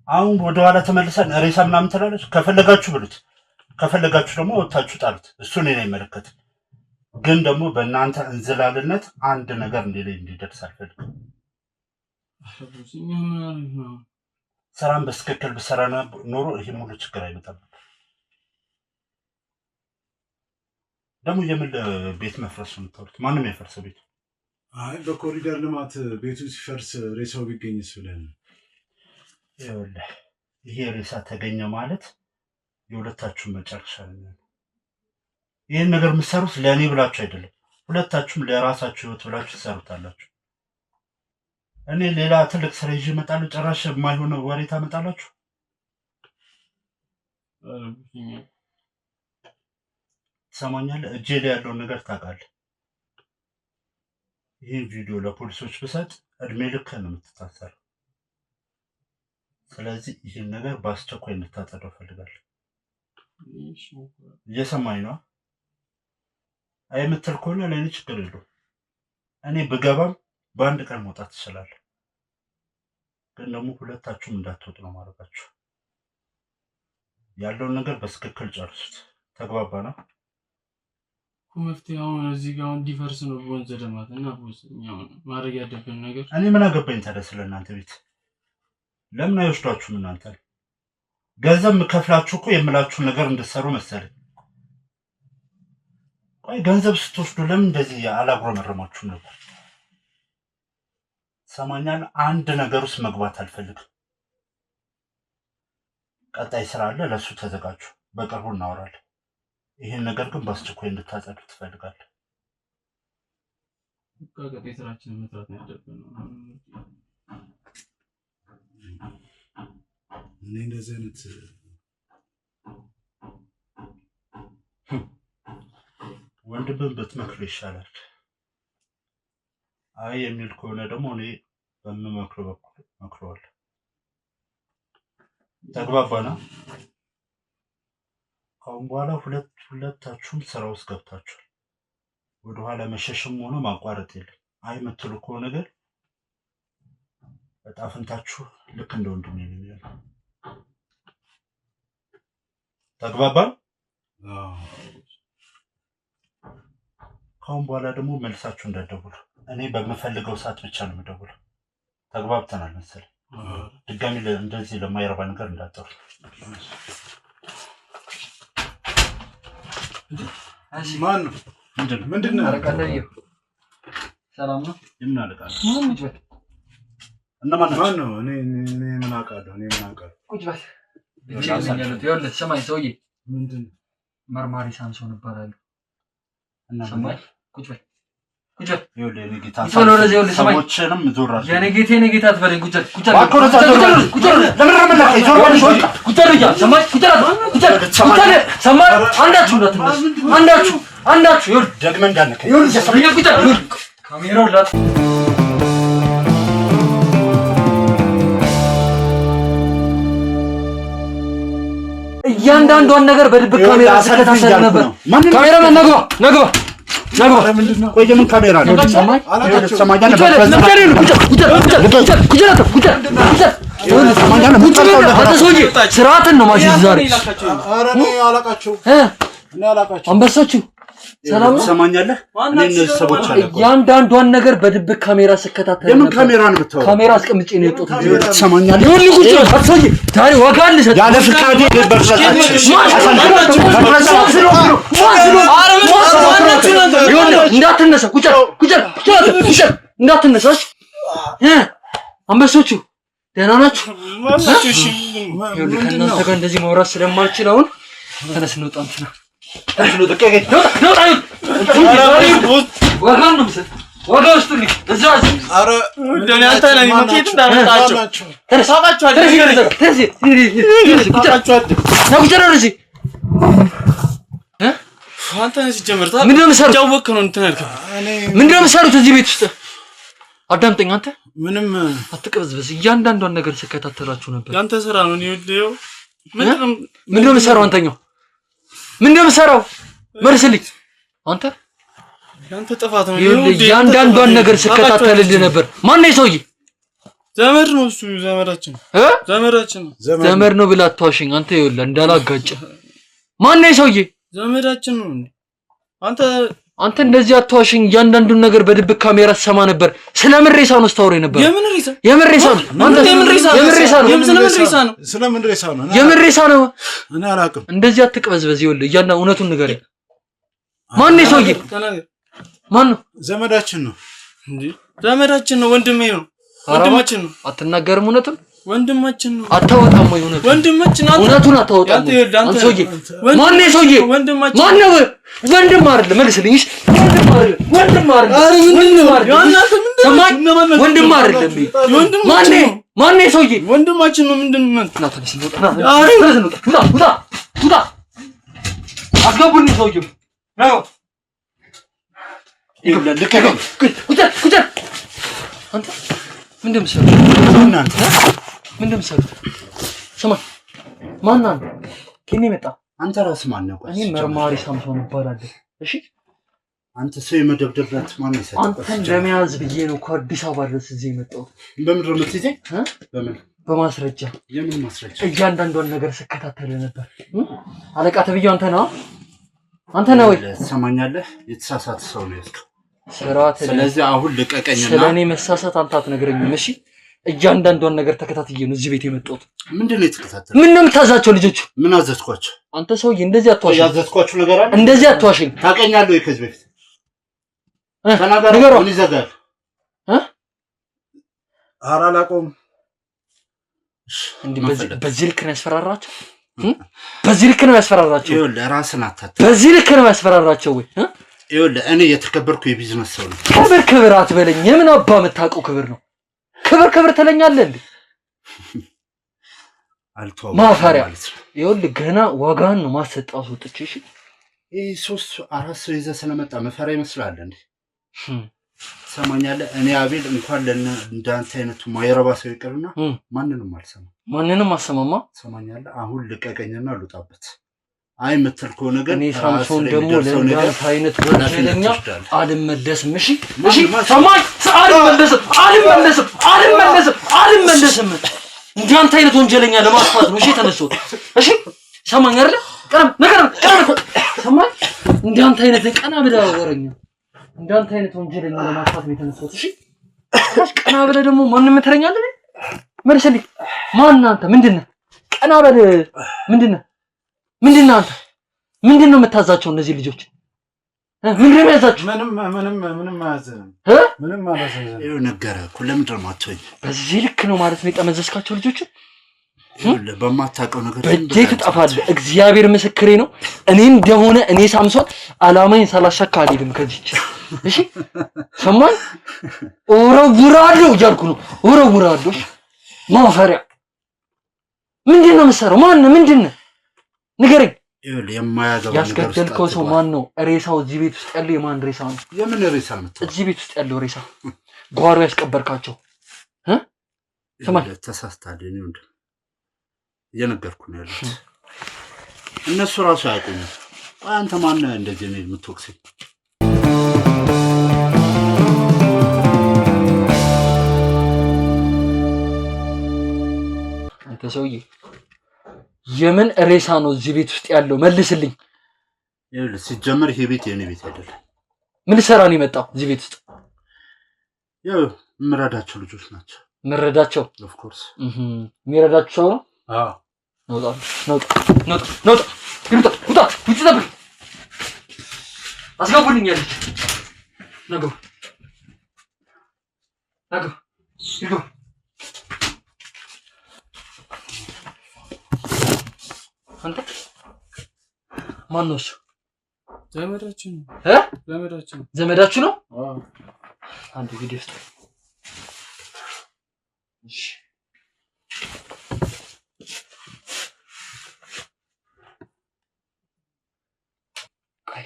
አሁን ወደኋላ ተመልሰን ሬሳ ምናምን ትላለች። ከፈለጋችሁ ብሉት፣ ከፈለጋችሁ ደግሞ ወጥታችሁ ጣሉት። እሱ እኔን አይመለከትም። ግን ደግሞ በእናንተ እንዝላልነት አንድ ነገር እንዲደርስ አልፈልግም። ስራን በትክክል ብሰራ ኖሮ ይሄ ሙሉ ችግር አይመጣም። ደግሞ የምን ቤት መፍረስ ነው የምታወሩት? ማንም ያፈርሰው ቤቱ? አይ በኮሪደር ልማት ቤቱ ሲፈርስ ሬሳው ቢገኝስ ብለን። ይኸውልህ ይሄ ሬሳ ተገኘ ማለት የሁለታችሁም መጨረሻ ነው። ይህን ነገር የምትሰሩት ለእኔ ብላችሁ አይደለም፣ ሁለታችሁም ለራሳችሁ ህይወት ብላችሁ ትሰሩታላችሁ። እኔ ሌላ ትልቅ ስራ ይዤ እመጣለሁ፣ ጭራሽ የማይሆነ ወሬ ታመጣላችሁ። ትሰማኛለህ? እጄ ላይ ያለውን ነገር ታውቃለህ። ይህን ቪዲዮ ለፖሊሶች ብሰጥ እድሜ ልክ ነው የምትታሰረው። ስለዚህ ይህን ነገር በአስቸኳይ እንድታጸደው እፈልጋለሁ። እየሰማኝ ነው? አይ የምትል ከሆነ ለእኔ ችግር የለውም። እኔ ብገባም በአንድ ቀን መውጣት ትችላለህ። ግን ደግሞ ሁለታችሁም እንዳትወጡ ነው ማድረጋችሁ። ያለውን ነገር በትክክል ጨርሱት። ተግባባና መፍትሄ አሁን እዚህ ጋር እንዲፈርስ ነው ወንዝ ልማት እና ማድረግ ያለብን ነገር። እኔ ምን አገባኝ ታዲያ ስለ እናንተ ቤት? ለምን አይወስዷችሁም? እናንተ ገንዘብ የምከፍላችሁ እኮ የምላችሁ ነገር እንድትሰሩ መሰለኝ። ቆይ ገንዘብ ስትወስዱ ለምን እንደዚህ አላጉረመረማችሁም ነበር? ሰማኛል። አንድ ነገር ውስጥ መግባት አልፈልግም። ቀጣይ ስራ አለ፣ ለሱ ተዘጋጁ። በቅርቡ እናወራለን። ይህን ነገር ግን በአስቸኳይ እንድታጸዱ ትፈልጋለህ። ቀጣይ ስራችንን መስራት ነው ያለብን። እኔ እንደዚህ አይነት ወንድምን ብትመክሩ ይሻላል። አይ የሚል ከሆነ ደግሞ እኔ በምመክረው በኩል መክረዋለሁ። ተግባባና ከአሁን በኋላ ሁለታችሁም ስራ ውስጥ ገብታችኋል። ወደኋላ መሸሽም ሆነ ማቋረጥ የለም። አይ የምትሉ ከሆነ ግን ዕጣ ፈንታችሁ ልክ እንደ ወንድሜ ነው የሚሆነው። ተግባባን? ካሁን በኋላ ደግሞ መልሳችሁ እንዳትደውሉ። እኔ በምፈልገው ሰዓት ብቻ ነው የምደውለው። ተግባብተናል መሰለኝ። ድጋሚ እንደዚህ ለማይረባ ነገር እንዳትጠሩ። ማን ነው? ምንድን ነው? ሰላም ነው? የምን አለቃ ነው? ማን ነው? እኔ ምን አውቃለሁ? ቁጭ በል። ይኸውልህ ስማኝ ሰውዬ፣ ምንድን ነው? መርማሪ ሳምሶን እባላለሁ። ሰማኝ። ቁጭ በል ቁጭ በል። ይኸውልህ የኔ ጌታ ሰዎችንም ዞራችሁ የኔ ጌታ አትበለኝ። ቁጭ በል ቁጭ በል። ሰማኝ። አንዳችሁ ይኸውልህ ደግመህ እንዳትነካኝ። ካሜራውን ላት እያንዳንዷን ነገር በድብቅ ካሜራ ስከታተል ነበር። ካሜራማን ነግባ። ቆይ የምን ካሜራ ነው? ስርዓትን ነው ማሽን ዛሬ አንበሶቹ ሰላም ትሰማኛለህ? እኔ እነዚህ ሰዎች አለቁ እያንዳንዷን ነገር በድብቅ ካሜራ ስከታተል የምን ካሜራ ነው ብታወራ? ካሜራ አስቀምጬ ነው የወጣሁት። ትሰማኛለህ? ዛሬ ዋጋ ልሰጥ ያለ ፍቃዴ እንዳትነሳ እንዳትነሳ። አንበሶቹ ደህና ናችሁ? ከእናንተ ጋር እንደዚህ ማውራት ስለማልችል አሁን ተነስ እንውጣ። እንትና ምንድነው የምትሰሩት እዚህ ቤት ውስጥ? አዳምጠኝ አንተ። ምንም አትቀበዝበዝ። እያንዳንዷን ነገር ስከታተላችሁ ነበር። ያንተ ስራ ነው። ምንድነው የምትሰራው? አንተኛው ምንድነው የምትሰራው? መልስልኝ አንተ። ያንተ ጥፋት ነው። እያንዳንዷን ነገር ስከታተልልህ ነበር። ማን ነው ሰውዬ? ዘመድ ነው እሱ። ዘመድ ነው ብለህ አትዋሽኝ አንተ። ይኸውልህ እንዳላጋጭ። ማን ነው ሰውዬ? ዘመዳችን ነው። አንተ እንደዚህ አትዋሽኝ። እያንዳንዱን ነገር በድብቅ ካሜራ ትሰማ ነበር። ስለምን ሬሳ ነው ስታወራ ነበር? የምን ሬሳ ነው? የምን ሬሳ ነው? እኔ አላውቅም። እንደዚህ አትቅበዝበዝ። ይኸውልህ እያንዳንዱ እውነቱን ንገረኝ። ማን ነው ሰውዬ? ማን ነው? ዘመዳችን ነው እንዴ? ዘመዳችን ነው። ወንድሜ ነው። ወንድማችን ነው። አትናገርም? እውነቱን ወንድማችን ነው። አታወጣም ወይ? ወንድማችን እውነቱን አታወጣም? አንተ ሰውዬ ማን ነው ሰውዬ? ማን ነው? ወንድም አይደለም። መልስልኝ። ወንድም አይደለም። ማን ነው ሰውዬ? ወንድማችን ነው። ምንድን ነው? አስገቡኝ ሰውዬው ነው። አንተ ምንድን ነው የምትሰሩት? ስማ፣ ማን ነው? ከኔ መጣ። አንተ ራስህ ማን ነው? እኔ መርማሪ ሳምሶን እባላለሁ። እሺ፣ አንተ ሰው የመደብደብለት ማን ነው? አንተን ለመያዝ ብዬ ነው ከአዲስ አበባ ድረስ እዚህ የመጣሁት። በምንድን ነው የምትይዘኝ? በምን? በማስረጃ። የምን ማስረጃ? እያንዳንዷን ነገር ስከታተል ነበር። አለቃ ተብዬው አንተ ነህ? አንተ ነህ ወይ? ትሰማኛለህ? የተሳሳተ ሰው ነው ያዝከው። ስለዚህ አሁን ልቀቀኝና ስለኔ መሳሳት አንተ አትነግረኝም። እሺ፣ እያንዳንዷን ነገር ተከታትዬ ነው እዚህ ቤት የመጣሁት። ምንድን ነው የተከታተለው? ምን ነው የምታዛቸው ልጆቹ? ምን አዘዝኳቸው? አንተ ሰውዬ እንደዚህ አትዋሽኝ። ያዘዝኳችሁ ነገር አለ? እንደዚህ አትዋሽኝ። ታውቀኛለህ ወይ? ከዚህ በፊት ተናገር። ምን ይዘጋል? ኧረ አላውቀውም። እንዴ በዚህ ልክ ነው ያስፈራራቸው? በዚህ ልክ ነው ያስፈራራቸው? ይኸውልህ ራስን አታታ። በዚህ ልክ ነው ያስፈራራቸው ወይ? ይኸውልህ እኔ የተከበርኩ የቢዝነስ ሰው ነኝ። ክብር አትበለኝ። የምን አባ የምታውቀው ክብር ነው? ክብር ትለኛለህ እንዴ? አልተዋወቅም ማፈሪያ። ይኸውልህ ገና ዋጋን ነው ማሰጣው ወጥቼ። እሺ ይሄ 3-4 ሰው ይዘህ ስለመጣ መፈራ ይመስላል እንዴ? ሰማኛለህ? እኔ አቤል እንኳን እንዳንተ አይነቱ ማይረባ ሰው ይቅርና ማንንም አልሰማም። ማንንም አሰማማ። ሰማኛለህ? አሁን ልቀቀኝና ልውጣበት። አይ የምትል ከሆነ ግን እኔ ሳምሶን ደግሞ ለእንዳንተ አይነት ወንጀለኛ አልመለስም። እሺ ሰማኝ፣ አልመለስም። እንዳንተ አይነት ወንጀለኛ ለማጥፋት ነው እሺ የተነሳሁት። እሺ ሰማኝ አይደል? ቀረም ሰማኝ። እንዳንተ አይነት ቀና ብለህ ወረኛ፣ እንዳንተ አይነት ወንጀለኛ ለማጥፋት ነው የተነሳሁት። እሺ ቀና ብለህ ደግሞ ማንንም ትረኛለህ? መልስልኝ። ማን አንተ? ምንድነህ? ቀና በል። ምንድነህ አንተ? ምንድነው የምታዛቸው እነዚህ ልጆች? ምንድነው የሚያዛቸው? ምንም አያዘንም። ምንም አላዘንም። ይኸው ነገረህ እኮ ለምንድን ነው የማትወኝ? በዚህ ልክ ነው ማለት ነው የጠመዘዝካቸው ልጆች? በማታውቀው ነገር በእጄ ትጠፋለህ። እግዚአብሔር ምስክሬ ነው። እኔ እንደሆነ እኔ ሳምሶን አላማዬን ሳላሳካ አልሄድም ከዚህች። እሺ ሰማኝ። እወረውራለሁ እያልኩ ነው። እወረውራለሁ። ማፈሪያ ምንድን ነው የምትሰራው? ማነው? ምንድን ነው ንገረኝ። ያስገደልከው ሰው ማን ነው? ሬሳው እዚህ ቤት ውስጥ ያለው የማን ሬሳ ነው? የምን ሬሳ ነው? እዚህ ቤት ውስጥ ያለው ሬሳ ጓሮ ያስቀበርካቸው? ተሳስተሃል። እየነገርኩህ ነው ያሉት እነሱ ራሱ አያውቁኝም። አንተ ማነህ እንደዚህ ነው የምትወቅሰኝ? አንተ ሰውዬ የምን ሬሳ ነው እዚህ ቤት ውስጥ ያለው? መልስልኝ። ሲጀመር ይሄ ቤት የኔ ቤት አይደለም። ምን ልሰራ ነው የመጣው እዚህ ቤት ውስጥ? ያው የምረዳቸው ልጆች ናቸው። የምረዳቸው? ኦፍ ኮርስ የሚረዳቸው ሰው ነው? አዎ። ነውጣ ውጣ፣ ውጭ ጠብቅ። አስገቡልኝ ያለች ነገሩ ይገባ። አንተ ማን ነው እሱ? ዘመዳችሁ ነው? አንድ ቪዲዮ ውስጥ እሺ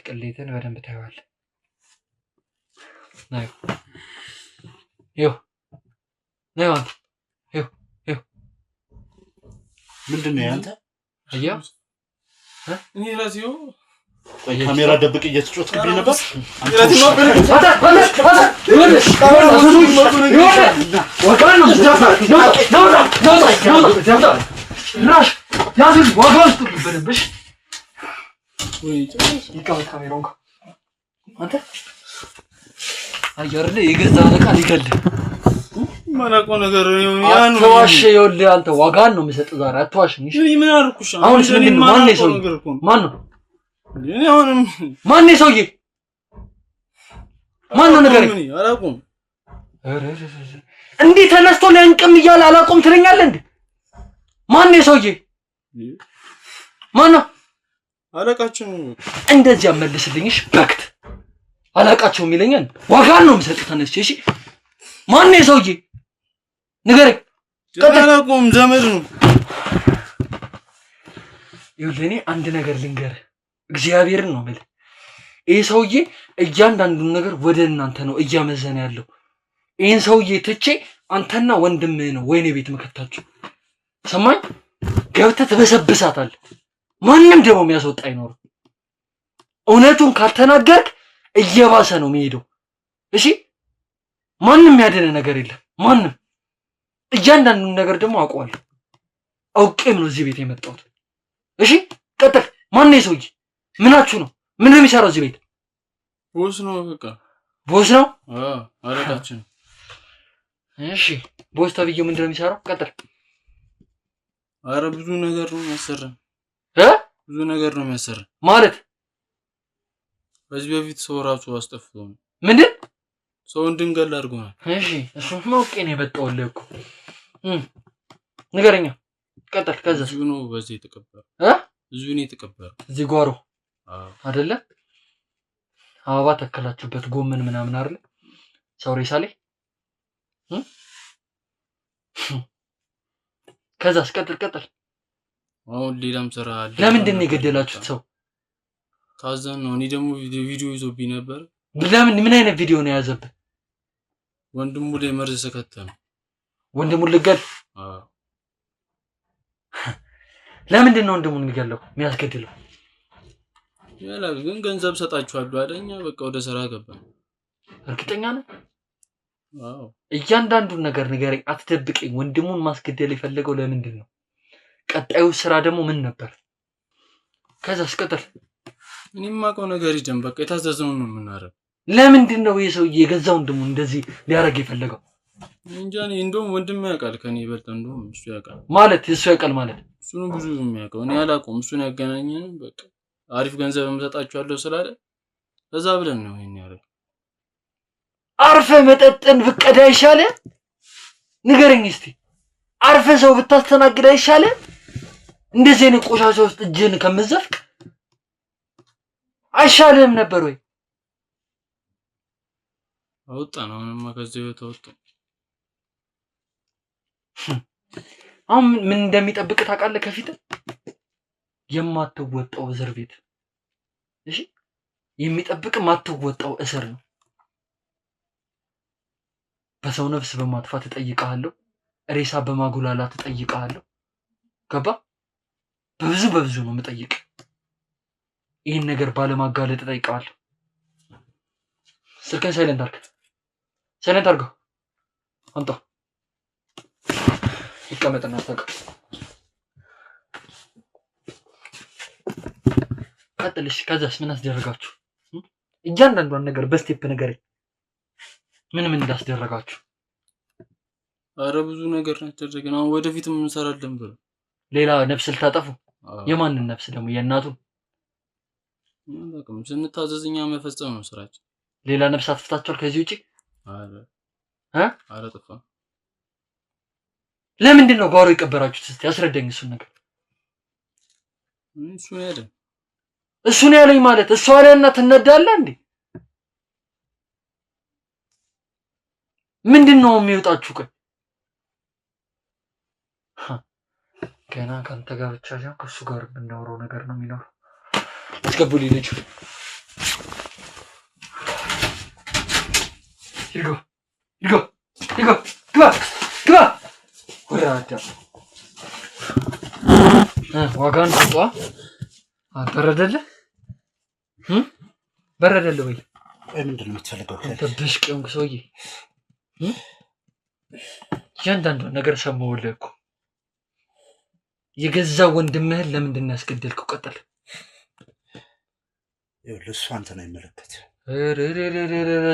ቅሌትን በደንብ ታየዋለህ። ይኸው ምንድን ነው ያንተ? አየኸው? እኔ ራሴው ካሜራ ደብቅ እየተጫወትክብኝ ነበር። የገዛ ዕቃ ሊገልህ ማናውቀው ነገር አትዋሽ። ይኸውልህ አንተ ዋጋን ነው የምሰጥህ ዛሬ። አትዋሽ። ምን አልኩሽ? አሁን ምንድን ነው? ማን ነው ሰውዬ? ማን ነው? ማን ነው ሰውዬ? ማን ነው ንገረኝ። አላውቅም። እንዲህ ተነስቶ ለእንቅም እያለ አላውቅም ትለኛለህ እንዴ? ማን ነው ሰውዬ? ማን ነው? አለቃችን። እንደዚህ አመልስልኝሽ በክት አላውቃቸው የሚለኛል። ዋጋን ነው የምሰጥህ ተነስቼ። እሺ ማን ነው ሰውዬ? ንገረኝ። አላውቅም። ዘመድ ነው። ይኸውልህ እኔ አንድ ነገር ልንገርህ፣ እግዚአብሔርን ነው የምልህ። ይህ ሰውዬ እያንዳንዱን ነገር ወደ እናንተ ነው እያመዘነ ያለው። ይህን ሰውዬ ትቼ አንተና ወንድምህ ነው ወይኔ ቤት መከታችሁ። ሰማኝ? ገብተህ ትበሰብሳታለህ። ማንም ደግሞ የሚያስወጣ አይኖርም። እውነቱን ካልተናገርክ እየባሰ ነው የሚሄደው። እሺ ማንም ያደነ ነገር የለም። ማንም እያንዳንዱን ነገር ደግሞ አውቀዋለሁ። አውቄም ነው እዚህ ቤት የመጣሁት። እሺ ቀጥል። ማን ነው ሰውዬ? ምናችሁ ነው? ምን ነው የሚሰራው እዚህ ቤት? ቦስ ነው። በቃ ቦስ ነው። አለቃችን። እሺ ቦስ ተብዬው ምንድን ነው የሚሰራው? ቀጥል። አረ ብዙ ነገር ነው የሚያሰራን። ብዙ ነገር ነው የሚያሰራን ማለት በዚህ በፊት ሰው ራሱ አስጠፍቶ ነው። ምንድን ሰው እንድንገል አድርጎናል። እሺ እሱን ማውቄ ነው የመጣሁልህ እኮ። ንገረኛ። ቀጥል። ከዛ እዚሁ ነው በዚህ የተቀበረው። እዚሁ ነው የተቀበረው። እዚህ ጓሮ አይደለ? አበባ ተከላችሁበት ጎመን ምናምን አይደለ? ሰው ሬሳ ላይ ከዛስ? ቀጥል። አሁን ሌላም ስራ አለ። ለምንድን ነው የገደላችሁት ሰው? ታዘን ነው። እኔ ደግሞ ቪዲዮ ይዞብኝ ነበር። ለምን? ምን አይነት ቪዲዮ ነው የያዘብህ? ወንድሙ ላይ መርዝ ሰከተ ነው። ወንድሙን ልገል? ለምንድን ነው ወንድሙን የሚገለው የሚያስገድለው? ያላ ግን ገንዘብ ሰጣችኋለሁ አይደኛ በቃ ወደ ስራ ገባን። እርግጠኛ ነህ? አዎ እያንዳንዱን ነገር ንገረኝ፣ አትደብቀኝ። ወንድሙን ማስገደል የፈለገው ለምንድን ነው? ቀጣዩ ስራ ደግሞ ምን ነበር? ከዛስ ቀጥል። እኔም ማውቀው ነገር ይደም በቃ የታዘዝነው ነው የምናረግ። ለምንድን ነው ይሄ ሰውዬ የገዛ ወንድሙ እንደዚህ ሊያደርግ የፈለገው? እንጃ እኔ እንደውም ወንድም ያውቃል ከኔ ይበልጥ እንደውም እሱ ያውቃል። ማለት እሱ ያውቃል ማለት እሱ ነው ብዙ የሚያውቀው። እኔ አላውቀውም። እሱን ያገናኘን በቃ አሪፍ ገንዘብ እሰጣችኋለሁ ስላለ ከዛ ብለን ነው ይሄን ያደረግ። አርፈ መጠጥን ብቀዳ ይሻለ? ንገረኝ እስቲ። አርፈ ሰው ብታስተናግድ ይሻለ? እንደዚህ አይነት ቆሻሻ ውስጥ እጅን ከምዘፍቅ አይሻልም ነበር ወይ? አውጣን አሁንማ ከዚህ ቤት አውጣን። አሁን ምን እንደሚጠብቅ ታውቃለህ? ከፊት የማትወጣው እስር ቤት። እሺ የሚጠብቅ ማትወጣው እስር ነው። በሰው ነፍስ በማጥፋት እጠይቅሃለሁ፣ ሬሳ በማጉላላት እጠይቅሃለሁ። ገባ? በብዙ ነው የምጠይቅ። ይህን ነገር ባለማጋለጥ እጠይቅሃለሁ። ስልክን ሳይለንት አድርገው አምጣ። ይቀመጥና አስተካ ቀጥልሽ። ከዛስ ምን አስደረጋችሁ? እያንዳንዷን ነገር በስቴፕ ንገረኝ። ምን እንዳስደረጋችሁ? አረ ብዙ ነገር አደረግን። አሁን ወደፊትም እንሰራለን ብሎ ሌላ ነፍስ ልታጠፉ? የማንን ነፍስ ደግሞ? የእናቱን? በቃ ስንታዘዝኛ መፈጸም ነው ስራችን። ሌላ ነፍስ አጥፍታችኋል ከዚህ ውጪ? አረ ጥፋ። ለምንድን ነው ጓሮ የቀበራችሁት? እስቲ አስረዳኝ እሱን ነገር። እሱን ያለኝ ማለት እሷ አለና ትነዳለህ እንዴ? ምንድነው የሚወጣችሁ? ቆይ ገና ካንተ ጋር ብቻ ሳይሆን ከሱ ጋር የምናወራው ነገር ነው የሚኖረው። አስገቡልኝ ልጁ። ግባ ወራዳ። ዋጋን ሰጧ። በረደልህ በረደልህ ወይ? ምንድን ነው የምትፈልገው? ብሽቅ ሰውዬ እያንዳንዷን ነገር ሰማሁልህ እኮ። የገዛ ወንድምህን ለምንድን ነው ያስገደልከው? ቀጥል። እሱ አንተን አይመለከትም።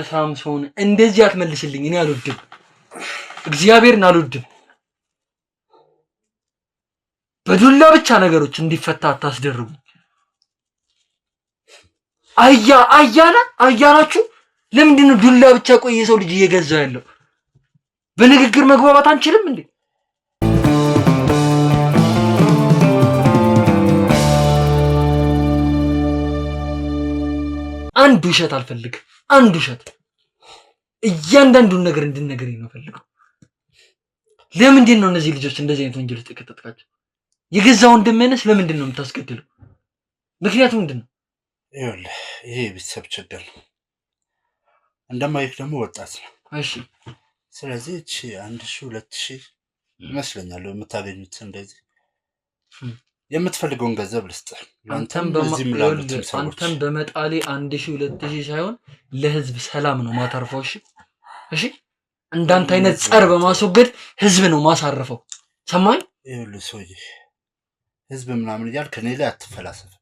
ሳምሶን እንደዚህ አትመልስልኝ። እኔ አልወድም፣ እግዚአብሔርን አልወድም። በዱላ ብቻ ነገሮች እንዲፈታ አታስደርጉ። አያናችሁ። ለምንድን ነው ዱላ ብቻ? ቆይ የሰው ልጅ እየገዛ ያለው በንግግር መግባባት አንችልም እንዴ? አንድ ውሸት አልፈልግም። አንድ ውሸት። እያንዳንዱን ነገር እንድንነግረኝ ነው ፈልገው። ለምንድን ነው እነዚህ ልጆች እንደዚህ አይነት ወንጀል ውስጥ የከተትካቸው? የገዛ ወንድምህንስ ለምንድን ነው የምታስገድለው? ምክንያቱ ምንድን ነው? ይኸውልህ ይሄ የቤተሰብ ችግር ነው። እንደማይክ ደግሞ ወጣት ነው። እሺ ስለዚህ እቺ 1000 2000 ይመስለኛል የምታገኙት። እንደዚህ የምትፈልገውን ገንዘብ ልስጥህ። አንተም በመጣሌ 1000 2000 ሳይሆን ለህዝብ ሰላም ነው ማተርፈው። እሺ እንዳንተ አይነት ጸር በማስወገድ ህዝብ ነው ማሳረፈው። ሰማኝ? ይኸውልህ ሰውዬ ህዝብ ምናምን እያልክ እኔ ላይ አትፈላሰፍብኝ።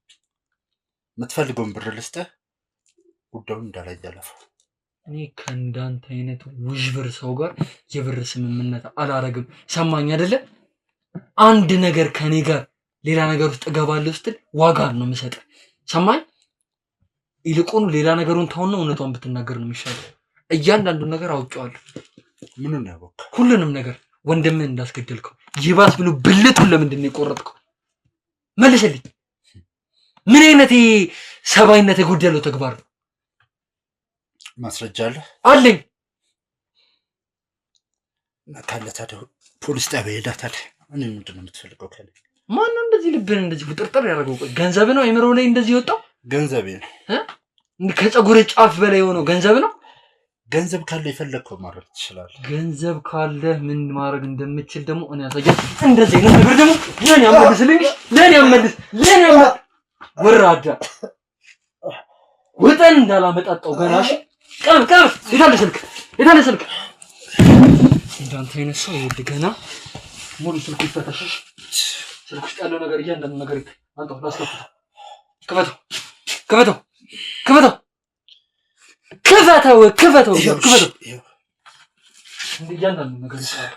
የምትፈልገውን ብር ልስጥህ፣ ጉዳዩን እንዳላይ ያለፈው። እኔ ከእንዳንተ አይነት ውዥብር ሰው ጋር የብር ስምምነት አላረግም። ሰማኝ አይደለ? አንድ ነገር ከኔ ጋር ሌላ ነገር ውስጥ እገባለሁ ስትል ዋጋ ነው የምሰጥ። ሰማኝ? ይልቁኑ ሌላ ነገሩን ተውና እውነቷን ብትናገር ነው የሚሻለው። እያንዳንዱን ነገር አውቄዋለሁ። ምኑን ያወቅ? ሁሉንም ነገር። ወንድምህን እንዳስገደልከው፣ ይባስ ብሎ ብልቱን ለምንድን ነው የቆረጥከው? መልስልኝ። ምን አይነት ሰባይነት የጎደለው ተግባር ነው? ማስረጃ አለኝ። ካለ ታዲያ ፖሊስ ጣቢያ ሄዳ ታዲያ እኔ ምንድን ነው የምትፈልገው? ካለ ማነው እንደዚህ ልብን እንደዚህ ውጥርጥር ያደረገው? ቆይ ገንዘብ ነው አይምሮ ላይ እንደዚህ ወጣው? ገንዘቤ ነው። ከፀጉር ጫፍ በላይ የሆነው ገንዘብ ነው። ገንዘብ ካለ የፈለግከው ማድረግ ትችላለህ። ገንዘብ ካለ ምን ማድረግ እንደምችል ደግሞ እኔ ያሳያል። እንደዚህ ነው ነገር ደግሞ ለኔ ያመልስልኝ። ለኔ ያመልስ ወራዳ ወጠን እንዳላመጣጣው ገናሽ ቀብ የታለ ስልክ እንዳንተ አይነት ሰው ይኸውልህ ገና ሙሉ ስልክ ይፈተሽሽ ስልክ ውስጥ ያለው ነገር እያንዳንዱ ነገር አንተው ላስከፍተው ክፈተው እያንዳንዱ ነገር ይሰራል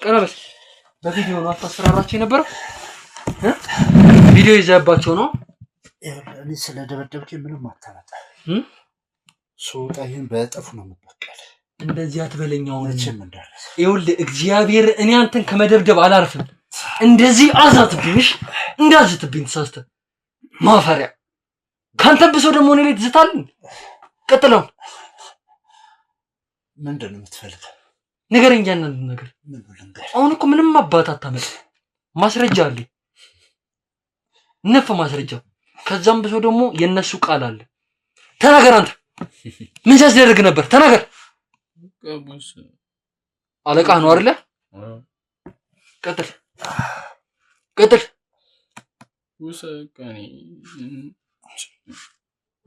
ቀረበስ በቪዲዮ ነው አታስፈራራቸው የነበረው ቪዲዮ ይዘባቸው ነው እኔ ስለደበደብከኝ ምንም አታመጣ ሶጣ ይሄን በጠፉ ነው የምትበቀል እንደዚህ አትበለኛው መቼም እንዳለስ ይኸውልህ እግዚአብሔር እኔ አንተን ከመደብደብ አላርፍም እንደዚህ አዛትብኝሽ እንዳዝትብኝ ተሳስተ ማፈሪያ ካንተ ብሶ ደግሞ እኔ ላይ ትዝታለህ ቀጥለው ምንድን ነው የምትፈልገው ንገረኝ ያንንም ነገር አሁን እኮ ምንም አባት አታመጣ ማስረጃ አለ ነፍ ማስረጃ ከዛም ብሶ ደግሞ የነሱ ቃል አለ ተናገር አንተ ምን ሲያስደርግ ነበር ተናገር አለቃ ነው አይደለ ቀጥል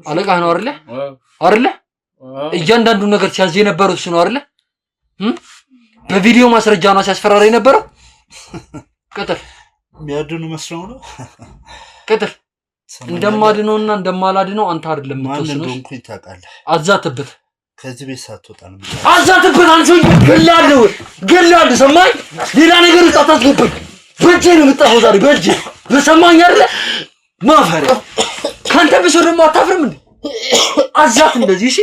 አለቃ ነው አይደለ እያንዳንዱ ነገር ሲያዝ የነበረው እሱ ነው አይደለ በቪዲዮ ማስረጃ ነው ሲያስፈራራ የነበረው ቀጥል የሚያድኑ መስለው ነው ቀጥል እንደማድነውና እንደማላድነው አንተ አይደለም የምትወስነው ማን እንደሆንኩኝ ታውቃለህ አዛትበት ከዚህ ቤት ሳትወጣ ነው አዛትበት አንቺ ገላለው ሰማኝ ሌላ ነገር ውስጥ አታስገባኝ በእጄ ነው የምጣፈው ዛሬ በእጄ በሰማኝ አይደለ ማፈሪያ ካንተ ብሶ ደግሞ አታፍርም እንዴ አዛት እንደዚህ እሺ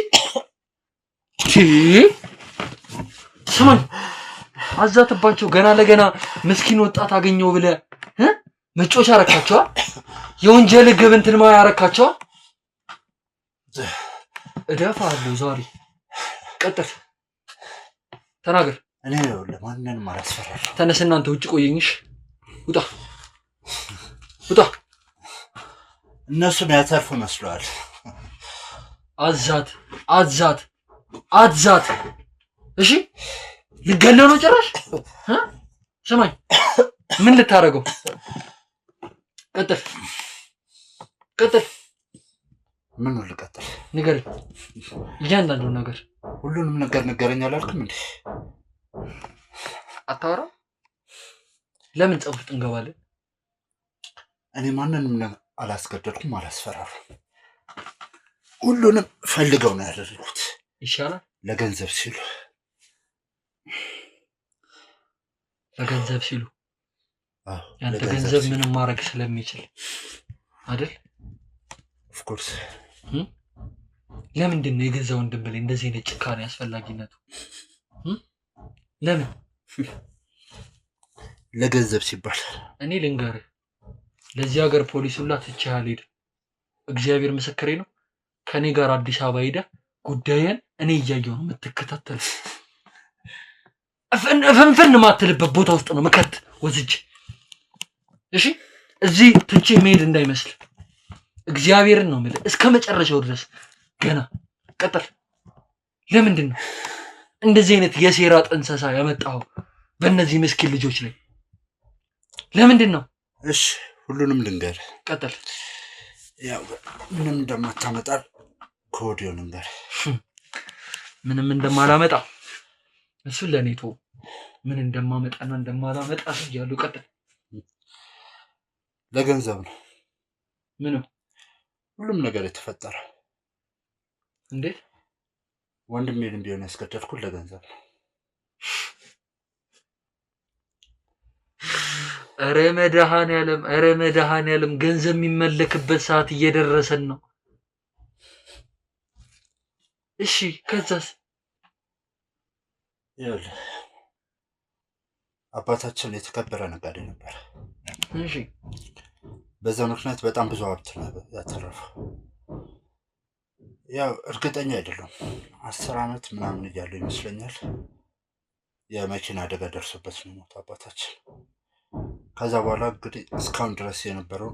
ሰማኝ አዛትባቸው ገና ለገና ምስኪን ወጣት አገኘው ብለ መጮቻ አረካቸው የወንጀል ግብ እንትን ማያ አረካቸው እደፋለሁ ዛሬ ቀጥል ተናገር እኔ ለማንንም አላስፈራራም ተነስ እናንተ ውጭ ቆየኝሽ ውጣ እነሱም ያተርፉ መስሏል አዛት እሺ ልገለው ነው ጭራሽ ሰማኝ ምን ልታረገው ቀጥል ምን ልቀጥል ንገረኝ እያንዳንዱ ነገር ሁሉንም ነገር ንገረኝ አላልክም እንዴ አታወራ ለምን ጸብ ውስጥ እንገባለን እኔ ማንንም አላስገደድኩም አላስፈራሩም ሁሉንም ፈልገው ነው ያደረጉት ይሻላል ለገንዘብ ሲሉ ያንተ ገንዘብ ምንም ማድረግ ስለሚችል አይደል ኦፍ ኮርስ ለምንድን ነው የገዛ ወንድም ላይ እንደዚህ አይነት ጭካኔ አስፈላጊነቱ ለምን ለገንዘብ ሲባል እኔ ልንገርህ ለዚህ ሀገር ፖሊስ ሁላ ትቼህ አልሄድም እግዚአብሔር ምስክሬ ነው ከኔ ጋር አዲስ አበባ ሄደህ ጉዳይን እኔ እያየሁ ነው የምትከታተል ፍንፍን ማትልበት ቦታ ውስጥ ነው ምከት ወዝጅ እሺ እዚህ ትቼ መሄድ እንዳይመስል እግዚአብሔርን ነው የምልህ እስከ መጨረሻው ድረስ ገና ቀጥል ለምንድን ነው እንደዚህ አይነት የሴራ ጥንሰሳ ያመጣው በእነዚህ ምስኪን ልጆች ላይ ለምንድን ነው እሺ ሁሉንም ልንገር ቀጥል ያው ምንም እንደማታመጣ ከወዲሁ ልንገር ምንም እንደማላመጣ እሱ ለኔ ተው ምን እንደማመጣና እንደማላመጣ ይያሉ ቀጥል ለገንዘብ ነው ምንም ሁሉም ነገር የተፈጠረ እንዴ ወንድሜንም ቢሆን ያስገደልኩት ለገንዘብ ነው ኧረ መድኃኔዓለም ገንዘብ የሚመለክበት ሰዓት እየደረሰን ነው እሺ ከዛስ ይኸውልህ አባታችን የተከበረ ነጋዴ ነበር እሺ በዛ ምክንያት በጣም ብዙ ሀብት ያተረፈው ያው እርግጠኛ አይደለም 10 ዓመት ምናምን እያለው ይመስለኛል የመኪና አደጋ ደርሶበት ነው ሞት አባታችን ከዛ በኋላ እንግዲህ እስካሁን ድረስ የነበረው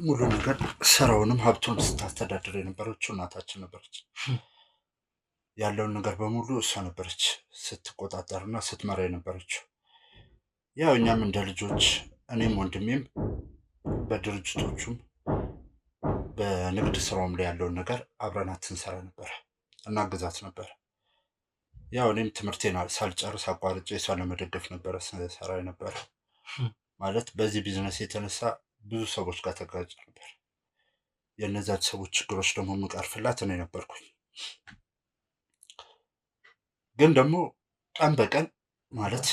ሙሉ ነገር ስራውንም ሀብቱን ስታስተዳድር የነበረችው እናታችን ነበረች ያለውን ነገር በሙሉ እሷ ነበረች ስትቆጣጠርና ስትመራ የነበረችው ያው እኛም እንደ ልጆች እኔም ወንድሜም በድርጅቶቹም በንግድ ስራውም ላይ ያለውን ነገር አብረናት እንሰራ ነበር እና ግዛት ነበር። ያው እኔም ትምህርቴን ሳልጨርስ አቋርጬ እሷን ለመደገፍ ነበረ ሰራ ነበር። ማለት በዚህ ቢዝነስ የተነሳ ብዙ ሰዎች ጋር ተጋጭ ነበር። የእነዛን ሰዎች ችግሮች ደግሞ የምቀርፍላት እኔ ነበርኩኝ። ግን ደግሞ ቀን በቀን ማለት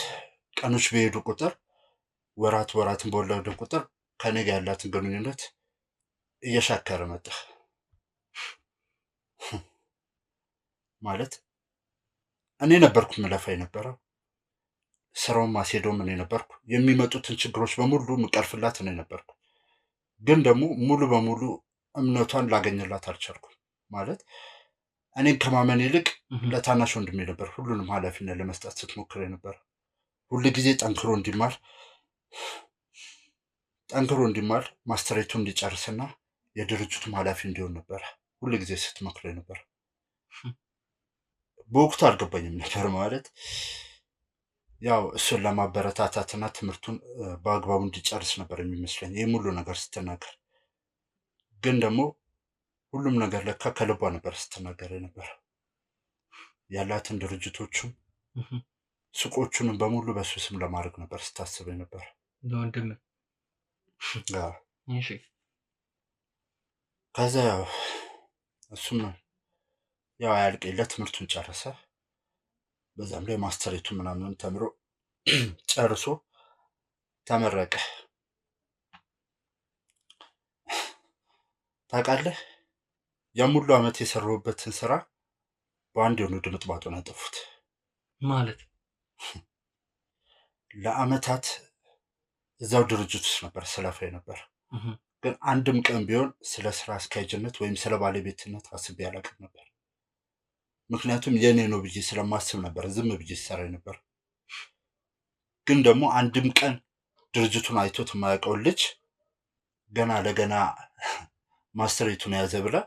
ቀኖች በሄዱ ቁጥር ወራትን በወለዱ ቁጥር ከኔ ጋር ያላትን ግንኙነት እየሻከረ መጣ። ማለት እኔ ነበርኩ ምለፋ የነበረው፣ ስራውን ማስሄደውም እኔ ነበርኩ፣ የሚመጡትን ችግሮች በሙሉ ምቀርፍላት እኔ ነበርኩ። ግን ደግሞ ሙሉ በሙሉ እምነቷን ላገኝላት አልቻልኩም። ማለት እኔን ከማመን ይልቅ ለታናሽ ወንድሜ ነበር ሁሉንም ኃላፊነት ለመስጠት ስትሞክር ነበር። ሁሉ ጊዜ ጠንክሮ እንዲማር ማስተሬቱ እንዲጨርስና የድርጅቱም ኃላፊ እንዲሆን ነበር ሁሉ ጊዜ ስትመክር ነበር። በወቅቱ አልገባኝም ነበር። ማለት ያው እሱን ለማበረታታትና ትምህርቱን በአግባቡ እንዲጨርስ ነበር የሚመስለኝ ይህ ሁሉ ነገር ስትናገር። ግን ደግሞ ሁሉም ነገር ለካ ከልቧ ነበር ስትናገር ነበር። ያላትን ድርጅቶቹም ሱቆቹንም በሙሉ በሱ ስም ለማድረግ ነበር ስታስብ ነበር። ለወንድም እሺ። ከዛ ያው እሱም ያው ያልቀለት ትምህርቱን ጨረሰ። በዛም ላይ ማስተሬቱ ምናምን ተምሮ ጨርሶ ተመረቀ። ታውቃለህ የሙሉ ዓመት የሰራሁበትን ስራ በአንድ የሆኑ ድምጥማጡን አጠፉት። ማለት ለአመታት እዛው ድርጅት ውስጥ ነበር ስለፋ ነበር። ግን አንድም ቀን ቢሆን ስለ ስራ አስኪያጅነት ወይም ስለ ባለቤትነት አስቤ አላውቅም ነበር። ምክንያቱም የኔ ነው ብዬ ስለማስብ ነበር ዝም ብዬ ሰራ ነበር። ግን ደግሞ አንድም ቀን ድርጅቱን አይቶት የማያውቀው ልጅ ገና ለገና ማስተሬቱን ያዘ ብላ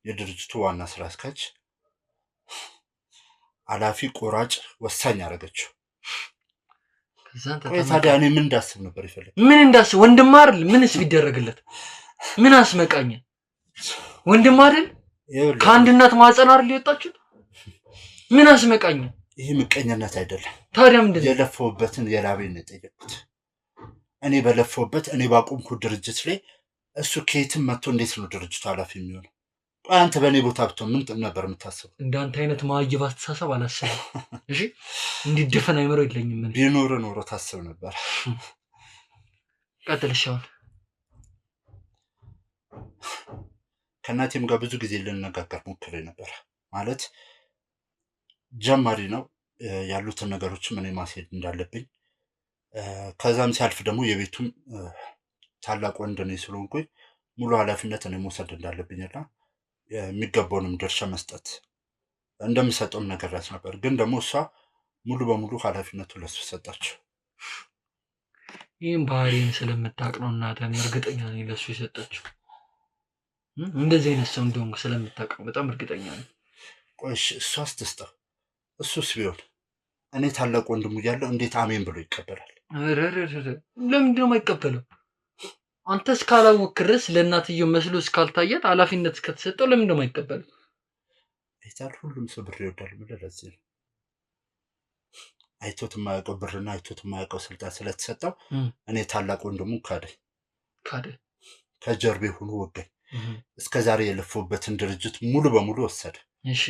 የድርጅቱ ዋና ስራ አስኪያጅ ኃላፊ ቆራጭ ወሳኝ አደረገችው። ታዲያ እኔ ምን እንዳስብ ነበር ይፈልግ? ምን እንዳስብ? ወንድም አይደል? ምንስ ቢደረግለት ምን አስመቃኝ? ወንድም አይደል? ከአንድ እናት ማህፀን አይደል የወጣችው? ምን አስመቃኝ? ይሄ ምቀኝነት አይደለም። ታዲያ ምንድን ነው? የለፈውበትን የላቤን ነው የጠየቁት። እኔ በለፈውበት እኔ ባቆምኩት ድርጅት ላይ እሱ ከየትም መጥቶ እንዴት ነው ድርጅቱ ኃላፊ የሚሆነው? አንተ በእኔ ቦታ ብትሆን ምን ነበር የምታስበው? እንዳንተ አይነት ማይብ አስተሳሰብ አላስብም። እሺ እንዲደፈን አይመረው የለኝም። ምን ቢኖር ኖሮ ታስብ ነበር። ቀጥልሻው። ከእናቴም ጋር ብዙ ጊዜ ልንነጋገር ሞክሬ ነበር። ማለት ጀማሪ ነው ያሉትን ነገሮችም እኔ ማስሄድ እንዳለብኝ፣ ከዛም ሲያልፍ ደግሞ የቤቱም ታላቅ ወንድ ነኝ ስለሆንኩኝ ሙሉ ኃላፊነት እኔ መውሰድ እንዳለብኝና የሚገባውንም ድርሻ መስጠት እንደምሰጠውም ነገራት ነበር። ግን ደግሞ እሷ ሙሉ በሙሉ ኃላፊነቱ ለሱ ሰጣችው። ይህም ባህሪን ስለምታውቅ ነው እናትም እርግጠኛ ነኝ ለሱ የሰጠችው። እንደዚህ አይነት ሰው እንደሆንኩ ስለምታውቅ በጣም እርግጠኛ ነኝ። ቆይሽ እሷስ ትስጠው፣ እሱስ ቢሆን እኔ ታላቅ ወንድሙ እያለሁ እንዴት አሜን ብሎ ይቀበላል? ለምንድን ነው የማይቀበለው? አንተ እስካላወቅህ ድረስ ለእናትየው መስሎ እስካልታያት ኃላፊነት እስከተሰጠው ለምንድን ነው የማይቀበለው? አይታል ሁሉም ሰው ብር ይወዳል። ለዚህ ነው አይቶት የማያውቀው ብርና አይቶት የማያውቀው ስልጣን ስለተሰጠው እኔ ታላቅ ወንድሙ ካደ ከጀርቤ ሆኖ ወጋኝ። እስከዛሬ የለፈውበትን ድርጅት ሙሉ በሙሉ ወሰደ። እሺ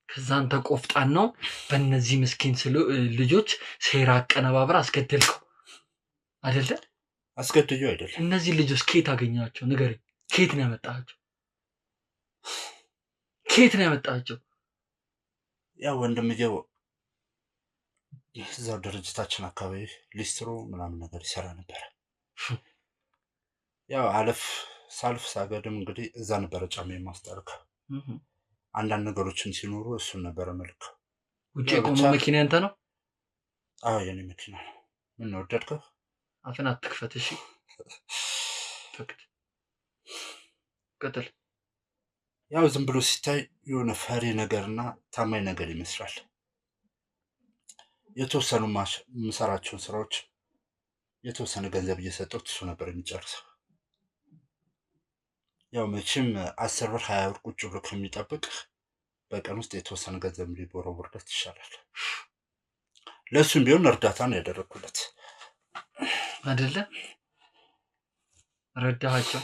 ከዛ አንተ ቆፍጣን ነው በእነዚህ ምስኪን ልጆች ሴራ አቀነባብራ አስገደልከው አይደለ? አስገድዩ አይደለም። እነዚህ ልጆች ከየት አገኛቸው? ንገረኝ። ከየት ነው ያመጣቸው? ከየት ነው ያመጣቸው? ያው ወንድምዬው እዛው ድርጅታችን አካባቢ ሊስትሮ ምናምን ነገር ይሰራ ነበር። ያው ሳልፍ ሳገድም እንግዲህ እዛ ነበረ ጫማ የማስጠርከው። አንዳንድ ነገሮችን ሲኖሩ እሱን ነበረ መልከው። ውጭ የቆመው መኪና ያንተ ነው? አዎ የኔ መኪና ነው። ምን ወደድከው? አፍን አትክፈት እሺ። ቀጥል። ያው ዝም ብሎ ሲታይ የሆነ ፈሪ ነገርና ታማኝ ነገር ይመስላል። የተወሰኑ የምሰራቸውን ስራዎች የተወሰነ ገንዘብ እየሰጠሁት እሱ ነበር የሚጨርሰው። ያው መቼም 10 ብር 20 ብር ቁጭ ብሎ ከሚጠብቅ በቀን ውስጥ የተወሰነ ገንዘብ ቢቦረቦርለት ይሻላል። ለሱም ቢሆን እርዳታ ነው ያደረኩለት አይደለ? ረዳሃቸው።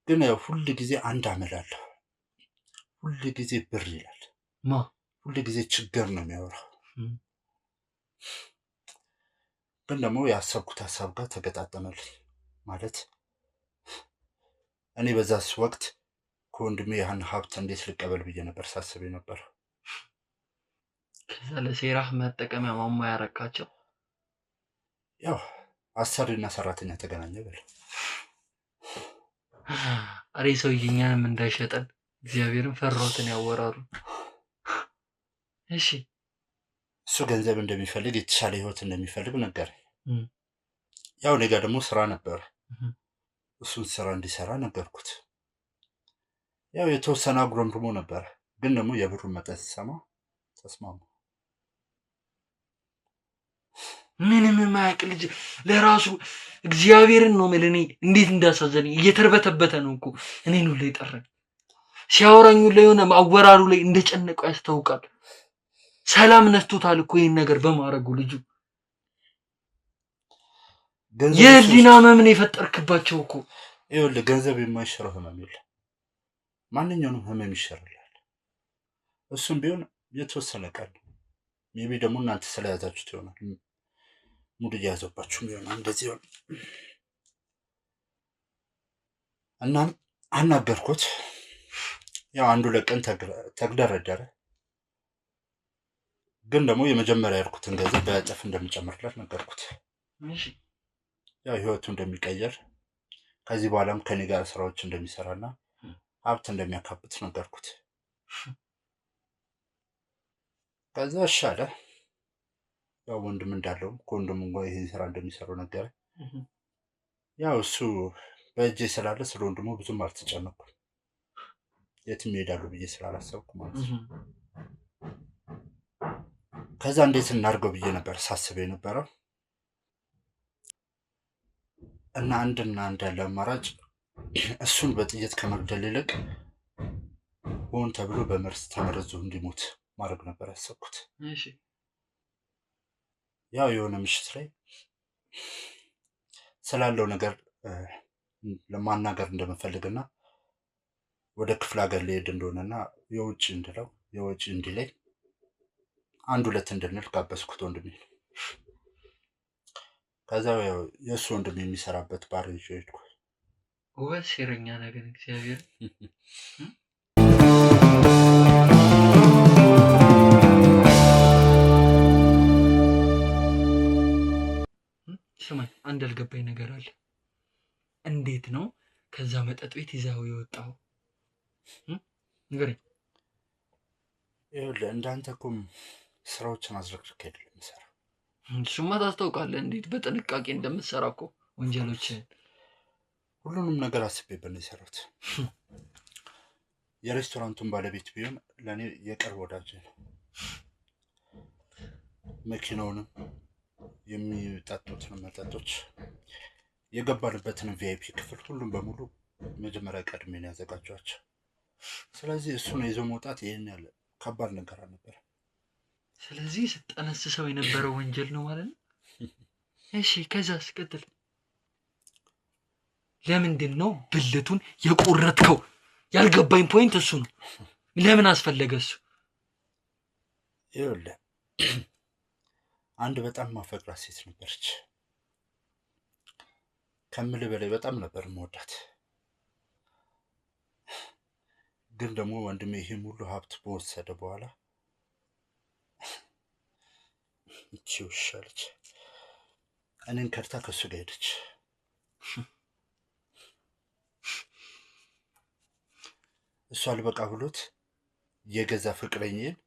ግን ያው ሁሉ ጊዜ አንድ አመላለሁ። ሁሉ ጊዜ ብር ይላል። ሁሉ ጊዜ ችግር ነው የሚያወራው። ግን ደግሞ ያሰብኩት ሀሳብ ጋር ተገጣጠመልኝ። ማለት እኔ በዛስ ወቅት ከወንድሜ ያን ሀብት እንዴት ልቀበል ብዬ ነበር ሳስብ ነበር። ከዛ ለሴራህ መጠቀሚያ ማሟያ ያረካቸው። ያው አሰሪና ሰራተኛ ተገናኘ በል። አሬ ሰውዬ እኛንም እንዳይሸጠን እግዚአብሔርን ፈራሁትን ያወራሩ። እሺ እሱ ገንዘብ እንደሚፈልግ የተሻለ ህይወት እንደሚፈልግ ነገረኝ። ያው እኔ ጋር ደግሞ ስራ ነበር። እሱን ስራ እንዲሰራ ነገርኩት። ያው የተወሰነ አጉረምርሞ ነበር፣ ግን ደግሞ የብሩን መጠን ሲሰማ ተስማማ። ምንም የማያውቅ ልጅ ለራሱ እግዚአብሔርን ነው የምልህ። እኔ እንዴት እንዳሳዘነኝ እየተርበተበተ ነው እኮ እኔን ሁሉ የጠራኝ። ሲያወራኝ ሁሉ የሆነ አወራሩ ላይ እንደጨነቀው ያስታውቃል። ሰላም ነስቶታል እኮ ይህን ነገር በማድረጉ ልጁ። የህሊና ህመምን የፈጠርክባቸው እኮ። ይኸውልህ ገንዘብ የማይሽረው ህመም የለም። ማንኛውንም ህመም ይሽራል። እሱም ቢሆን የተወሰነ ቀን ሜቢ ደግሞ እናንተ ስለያዛችሁት ይሆናል። ሙድ እያያዘባችሁም ይሆናል እንደዚህ ሆነ። እናም አናገርኩት። ያው አንዱ ለቀን ተግደረደረ። ግን ደግሞ የመጀመሪያ ያልኩትን ገንዘብ በእጥፍ እንደሚጨምርለት ነገርኩት። ያው ህይወቱ እንደሚቀየር ከዚህ በኋላም ከኔ ጋር ስራዎች እንደሚሰራና ሀብት እንደሚያካብት ነገርኩት። ከዛ ሻለ። ያው ወንድም እንዳለው ከወንድሙ ጋር ይሄን ስራ እንደሚሰሩ ነገረ። ያው እሱ በእጄ ስላለ ስለ ወንድሙ ብዙም አልተጨነኩም። የትም ይሄዳሉ ብዬ ስላላሰብኩ ማለት ነው። ከዛ እንዴት እናድርገው ብዬ ነበር ሳስበው የነበረው እና አንድ ያለ አማራጭ እሱን በጥይት ከመግደል ይልቅ ሆን ተብሎ በመርዝ ተመርዞ እንዲሞት ማድረግ ነበር ያሰብኩት። ያው የሆነ ምሽት ላይ ስላለው ነገር ለማናገር እንደምፈልግና ወደ ክፍለ ሀገር ሊሄድ እንደሆነና የውጭ እንዲለኝ 1-2 እንድንል ጋበዝኩት ወንድሜ። ከዛ ያው የእሱ ወንድሜ የሚሰራበት ባር ይዤ ሄድኩ። ውበት ሴረኛ ነገር እግዚአብሔር። ስማኝ፣ አንድ ያልገባኝ ነገር አለ። እንዴት ነው ከዛ መጠጥ ቤት ይዛው የወጣው? ንገረኝ። ይኸውልህ እንዳንተ እኮ ስራዎችን አዝረክርክ አይደለም የምሰራው። እሱማ ታስታውቃለህ እንዴት በጥንቃቄ እንደምትሰራ እኮ ወንጀሎችን። ሁሉንም ነገር አስቤበት ነው የሰራሁት። የሬስቶራንቱን ባለቤት ቢሆን ለእኔ የቅርብ ወዳጅ ነው። መኪናውንም የሚጠጡትን መጠጦች የገባንበትን ቪአይፒ ክፍል ሁሉም በሙሉ መጀመሪያ ቀድሜ ነው ያዘጋጇቸው። ስለዚህ እሱን ይዞ መውጣት ይህን ያለ ከባድ ነገር አልነበረ። ስለዚህ ስጠነስሰው የነበረው ወንጀል ነው ማለት ነው። እሺ ከዛስ ቀጥል። ለምንድን ነው ብልቱን የቆረጥከው? ያልገባኝ ፖይንት እሱ ነው። ለምን አስፈለገ እሱ? ይኸውልህ አንድ በጣም ማፈቅራት ሴት ነበረች። ከምልህ በላይ በጣም ነበር የምወዳት። ግን ደግሞ ወንድሜ ይሄን ሁሉ ሀብት በወሰደ በኋላ እቺ ውሻለች እኔን ከርታ ከሱ ጋር ሄደች። እሷ አልበቃ ብሎት የገዛ ፍቅረኛዬን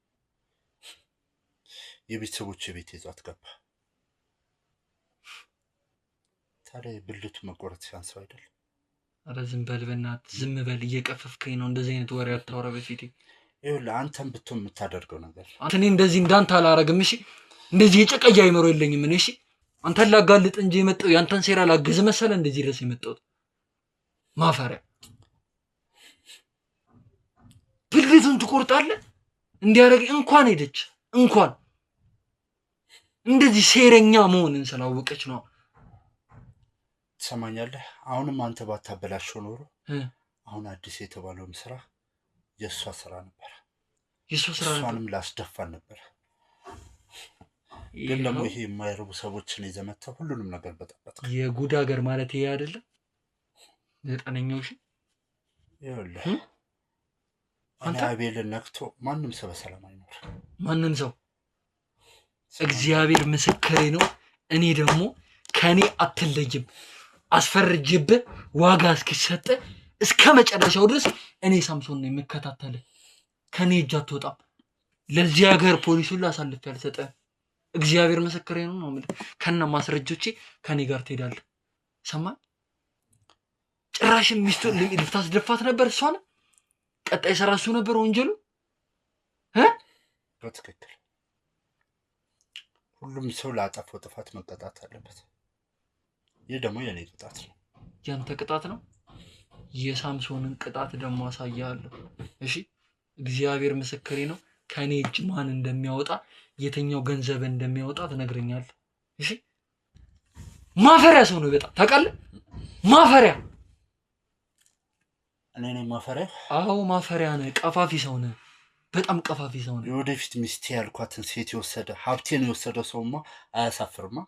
የቤተሰቦች ቤት ይዟት ገባ። ታዲያ ብልቱ መቆረጥ ሲያንሰው አይደል? አረ ዝም በል በእናትህ ዝም በል፣ እየቀፈፍከኝ ነው። እንደዚህ አይነት ወሬ አታወራ በፊቴ። ይኸውልህ አንተም ብትሆን የምታደርገው ነገር እኔ እንደዚህ እንዳንተ አላረግም። እሺ እንደዚህ የጨቀያ አይመሮ የለኝም እኔ። እሺ አንተን ላጋልጥ እንጂ የመጣው ያንተን ሴራ ላግዝ መሰለ እንደዚህ ድረስ የመጣሁት ማፈሪያ። ብልቱን ትቆርጣለህ። እንዲያደርግ እንኳን ሄደች እንኳን እንደዚህ ሴረኛ መሆንን ስላወቀች ነው። ትሰማኛለህ? አሁንም አንተ ባታበላሸው ኖሮ አሁን አዲስ የተባለውን ስራ የእሷ ስራ ነበር። እሷንም ላስደፋን ነበር። ግን ደግሞ ይሄ የማይረቡ ሰዎችን ይዘመተው ሁሉንም ነገር በጠበጥ የጉድ ሀገር ማለት ይሄ አይደለም። 9ኛው ሺህ ይኸውልህ እኔ አቤልን ነክቶ ማንም ሰው በሰላም አይኖር። ማንም ሰው እግዚአብሔር ምስክሬ ነው። እኔ ደግሞ ከኔ አትለይም። አስፈርጅብህ ዋጋ እስኪሰጥ እስከ መጨረሻው ድረስ እኔ ሳምሶን ነው የምከታተልህ። ከኔ እጅ አትወጣም። ለዚህ ሀገር ፖሊስ ሁሉ አሳልፌ አልሰጠህም። እግዚአብሔር ምስክሬ ነው ነው የምልህ። ከነ ማስረጆቼ ከኔ ጋር ትሄዳለህ። ሰማህ? ጭራሽ ሚስቱን ልታስደፋት ነበር። እሷን ቀጣይ ስራ እሱ ነበር ወንጀሉ። በትክክል ሁሉም ሰው ላጠፋው ጥፋት መቀጣት አለበት። ይህ ደግሞ የኔ ቅጣት ነው። ያንተ ቅጣት ነው። የሳምሶንን ቅጣት ደግሞ አሳያለሁ። እሺ እግዚአብሔር ምስክሬ ነው። ከኔ እጅ ማን እንደሚያወጣ የትኛው ገንዘብ እንደሚያወጣ ትነግረኛለህ። እሺ ማፈሪያ ሰው ነው በጣም ታውቃለህ። ማፈሪያ እኔ ነኝ ማፈሪያ? አዎ ማፈሪያ ነህ። ቀፋፊ ሰው ነህ። በጣም ቀፋፊ ሰው ነህ። የወደፊት ሚስቴ ያልኳትን ሴት የወሰደ ሀብቴን የወሰደ ሰውማ አያሳፍርማ።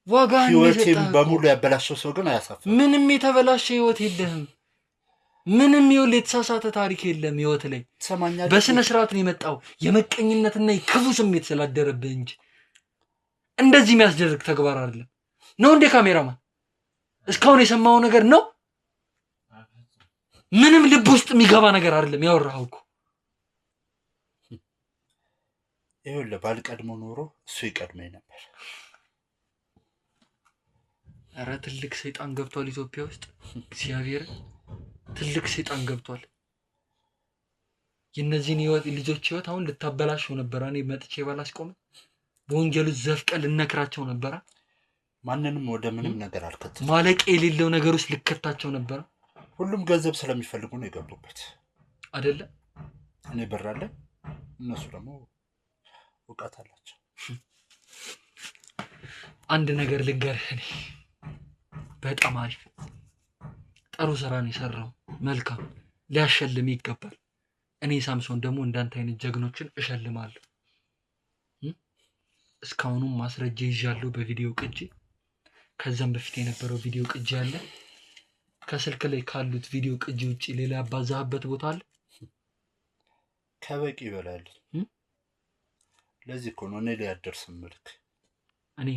ዋጋ ህይወቴን በሙሉ ያበላሸው ሰው ግን አያሳፍርም። ምንም የተበላሸ ህይወት የለህም። ምንም ይኸውልህ የተሳሳተ ታሪክ የለም ህይወት ላይ። ትሰማኛለህ? በስነ ስርዓት ነው የመጣው። የመቀኝነትና የክፉ ስሜት ስላደረብህ እንጂ እንደዚህ የሚያስደርግ ተግባር አይደለም። ነው እንደ ካሜራማን እስካሁን የሰማው ነገር ነው። ምንም ልብ ውስጥ የሚገባ ነገር አይደለም ያወራኸው እኮ። ይኸውልህ ባልቀድሞ ኖሮ እሱ ይቀድመኝ ነበር። ኧረ ትልቅ ሰይጣን ገብቷል ኢትዮጵያ ውስጥ። እግዚአብሔር ትልቅ ሰይጣን ገብቷል። የእነዚህን ልጆች ህይወት አሁን ልታበላሸው ነበር። እኔ መጥቼ ባላስቆም በወንጀሉ ዘፍቀ ልነክራቸው ነበር። ማንንም ወደ ምንም ነገር አልከተትኩም። ማለቅ የሌለው ነገር ውስጥ ልከታቸው ነበር። ሁሉም ገንዘብ ስለሚፈልጉ ነው የገቡበት አይደለ? እኔ ብር አለኝ፣ እነሱ ደግሞ እውቀት አላቸው። አንድ ነገር ልንገርህ፣ እኔ በጣም አሪፍ ጥሩ ስራ ነው የሰራው። መልካም ሊያሸልም ይገባል። እኔ ሳምሶን ደግሞ እንዳንተ አይነት ጀግኖችን እሸልማለሁ። እስካሁኑም ማስረጃ ይዣለሁ በቪዲዮ ቅጂ። ከዛም በፊት የነበረው ቪዲዮ ቅጂ አለ። ከስልክ ላይ ካሉት ቪዲዮ ቅጂ ውጪ ሌላ ያባዛህበት ቦታ አለ? ከበቂ ይበላል። ለዚህ እኮ ነው እኔ ላይ አደርስም ምልክ። እኔ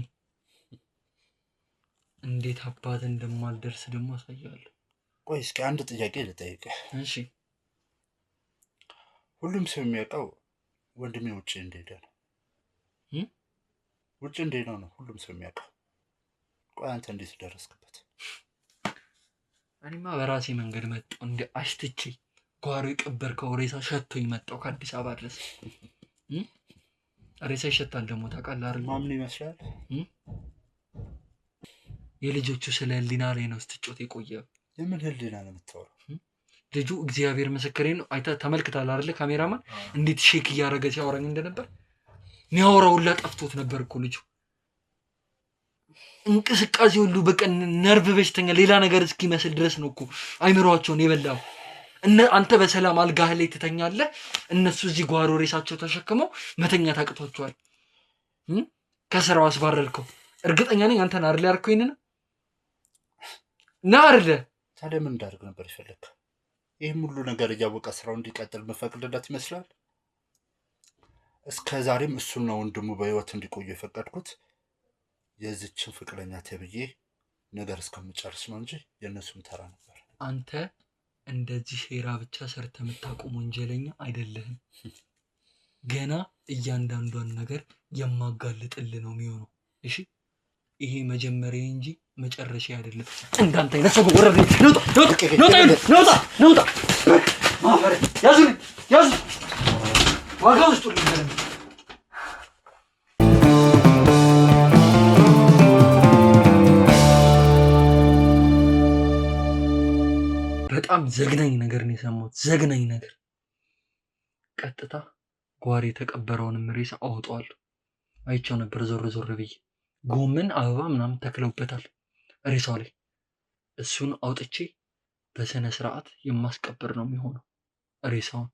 እንዴት አባት እንደማልደርስ ደግሞ አሳያለሁ። ቆይ እስኪ አንድ ጥያቄ ልጠይቅህ። እሺ። ሁሉም ሰው የሚያውቀው ወንድሜ ውጭ እንደሄደ ነው። ውጭ እንደሄደ ነው ሁሉም ሰው የሚያውቀው። ቆይ አንተ እንዴት ደረስክበት? እኔማ በራሴ መንገድ መጣሁ። እንደ አሽትቼ ጓሮ የቀበርከው ሬሳ ሸቶኝ መጣሁ ከአዲስ አበባ ድረስ። ሬሳ ይሸታል ደግሞ ታውቃለህ አይደል? ማምን ይመስላል? የልጆቹ ስለ ህሊና ላይ ነው ስትጮት የቆየው። የምን ህሊና ነው የምታወራው? ልጁ እግዚአብሔር ምስክሬ ነው። አይተህ ተመልክታል አይደል? ካሜራማን እንዴት ሼክ እያደረገ ሲያወራኝ እንደነበር። የሚያወራው ሁላ ጠፍቶት ነበር እኮ ልጁ። እንቅስቃሴ ሁሉ በቀን ነርቭ በሽተኛ ሌላ ነገር እስኪመስል ድረስ ነው እኮ አይምሯቸውን የበላው። አንተ በሰላም አልጋህ ላይ ትተኛለህ፣ እነሱ እዚህ ጓሮ ሬሳቸው ተሸክመው መተኛ ታቅቷቸዋል። ከስራው አስባረልከው። እርግጠኛ ነኝ አንተን አይደል ያልከው? ይሄንን ና አይደል? ታዲያ ምን እንዳደርግ ነበር ይፈልግ? ይህም ሁሉ ነገር እያወቀ ስራው እንዲቀጥል መፈቅድለት ይመስላል? እስከ ዛሬም እሱና ወንድሙ በህይወት እንዲቆዩ የፈቀድኩት የዚችን ፍቅረኛ ተብዬ ነገር እስከምጨርስ ነው እንጂ የእነሱም ተራ ነበር። አንተ እንደዚህ ሴራ ብቻ ሰርተ የምታቆም ወንጀለኛ አይደለህም። ገና እያንዳንዷን ነገር የማጋልጥልህ ነው የሚሆነው። እሺ ይሄ መጀመሪያ እንጂ መጨረሻ አይደለም። እንዳንተ አይነት ሰው ወረደ። ነውጣ ማፈረ ያዙ ዋጋ ውስጥ ልንገርህ። በጣም ዘግናኝ ነገር ነው የሰማሁት። ዘግናኝ ነገር። ቀጥታ ጓሮ የተቀበረውንም ሬሳ አወጣዋለሁ። አይቼው ነበር ዞር ዞር ብዬ። ጎመን አበባ ምናምን ተክለውበታል ሬሳው ላይ። እሱን አውጥቼ በስነ ስርዓት የማስቀበር ነው የሚሆነው ሬሳውን።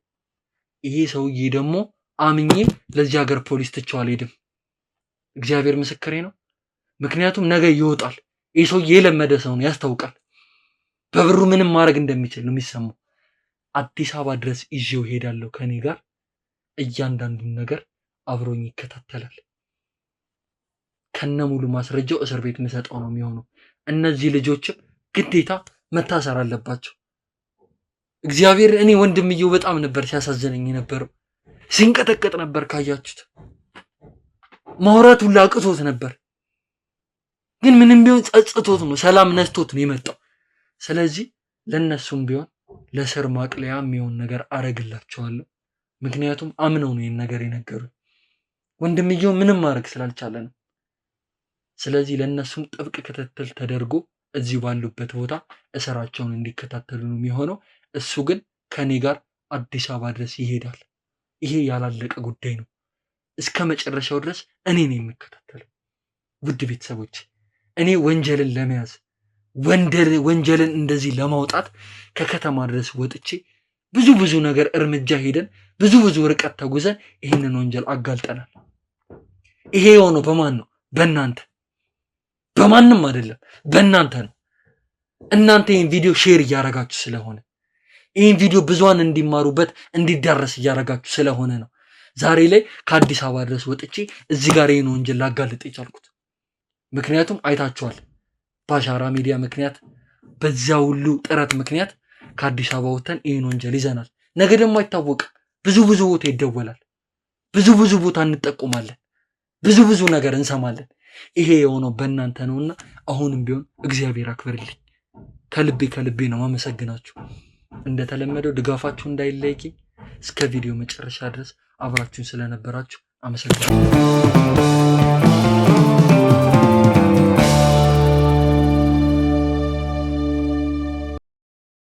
ይሄ ሰውዬ ደግሞ አምኜ ለዚህ ሀገር ፖሊስ ትቼው አልሄድም። እግዚአብሔር ምስክሬ ነው። ምክንያቱም ነገ ይወጣል። ይህ ሰውዬ የለመደ ሰው ነው፣ ያስታውቃል። በብሩ ምንም ማድረግ እንደሚችል ነው የሚሰማው። አዲስ አበባ ድረስ ይዤው ሄዳለሁ። ከኔ ጋር እያንዳንዱን ነገር አብሮኝ ይከታተላል። ከነሙሉ ማስረጃው እስር ቤት የምሰጠው ነው የሚሆነው። እነዚህ ልጆችም ግዴታ መታሰር አለባቸው። እግዚአብሔር እኔ ወንድምየው በጣም ነበር ሲያሳዝነኝ የነበረው። ሲንቀጠቀጥ ነበር ካያችሁት። ማውራት ሁላ አቅቶት ነበር። ግን ምንም ቢሆን ጸጽቶት ነው፣ ሰላም ነስቶት ነው የመጣው። ስለዚህ ለነሱም ቢሆን ለስር ማቅለያ የሚሆን ነገር አረግላቸዋለሁ። ምክንያቱም አምነው ነው ይሄን ነገር የነገሩኝ። ወንድምየው ምንም ማድረግ ስላልቻለ ነው። ስለዚህ ለነሱም ጥብቅ ክትትል ተደርጎ እዚህ ባሉበት ቦታ እስራቸውን እንዲከታተሉ ነው የሚሆነው። እሱ ግን ከኔ ጋር አዲስ አበባ ድረስ ይሄዳል። ይሄ ያላለቀ ጉዳይ ነው። እስከ መጨረሻው ድረስ እኔ ነው የምከታተለው። ውድ ቤተሰቦች፣ እኔ ወንጀልን ለመያዝ ወንጀልን እንደዚህ ለማውጣት ከከተማ ድረስ ወጥቼ ብዙ ነገር እርምጃ ሄደን ብዙ ርቀት ተጉዘን ይህንን ወንጀል አጋልጠናል። ይሄ የሆነው በማን ነው? በእናንተ። በማንም አይደለም፣ በእናንተ ነው። እናንተ ይህን ቪዲዮ ሼር እያረጋችሁ ስለሆነ፣ ይህን ቪዲዮ ብዙሃን እንዲማሩበት እንዲዳረስ እያረጋችሁ ስለሆነ ነው ዛሬ ላይ ከአዲስ አበባ ድረስ ወጥቼ እዚህ ጋር ይህን ወንጀል ላጋልጥ የቻልኩት። ምክንያቱም አይታችኋል፣ በአሻራ ሚዲያ ምክንያት፣ በዚያ ሁሉ ጥረት ምክንያት ከአዲስ አበባ ወጥተን ይህን ወንጀል ይዘናል። ነገ ደግሞ አይታወቅም፣ ብዙ ቦታ ይደወላል፣ ብዙ ቦታ እንጠቁማለን፣ ብዙ ነገር እንሰማለን። ይሄ የሆነው በእናንተ ነውና አሁንም ቢሆን እግዚአብሔር አክብርልኝ። ከልቤ ነው ማመሰግናችሁ። እንደተለመደው ድጋፋችሁ እንዳይለየኝ። እስከ ቪዲዮ መጨረሻ ድረስ አብራችሁን ስለነበራችሁ አመሰግናለሁ።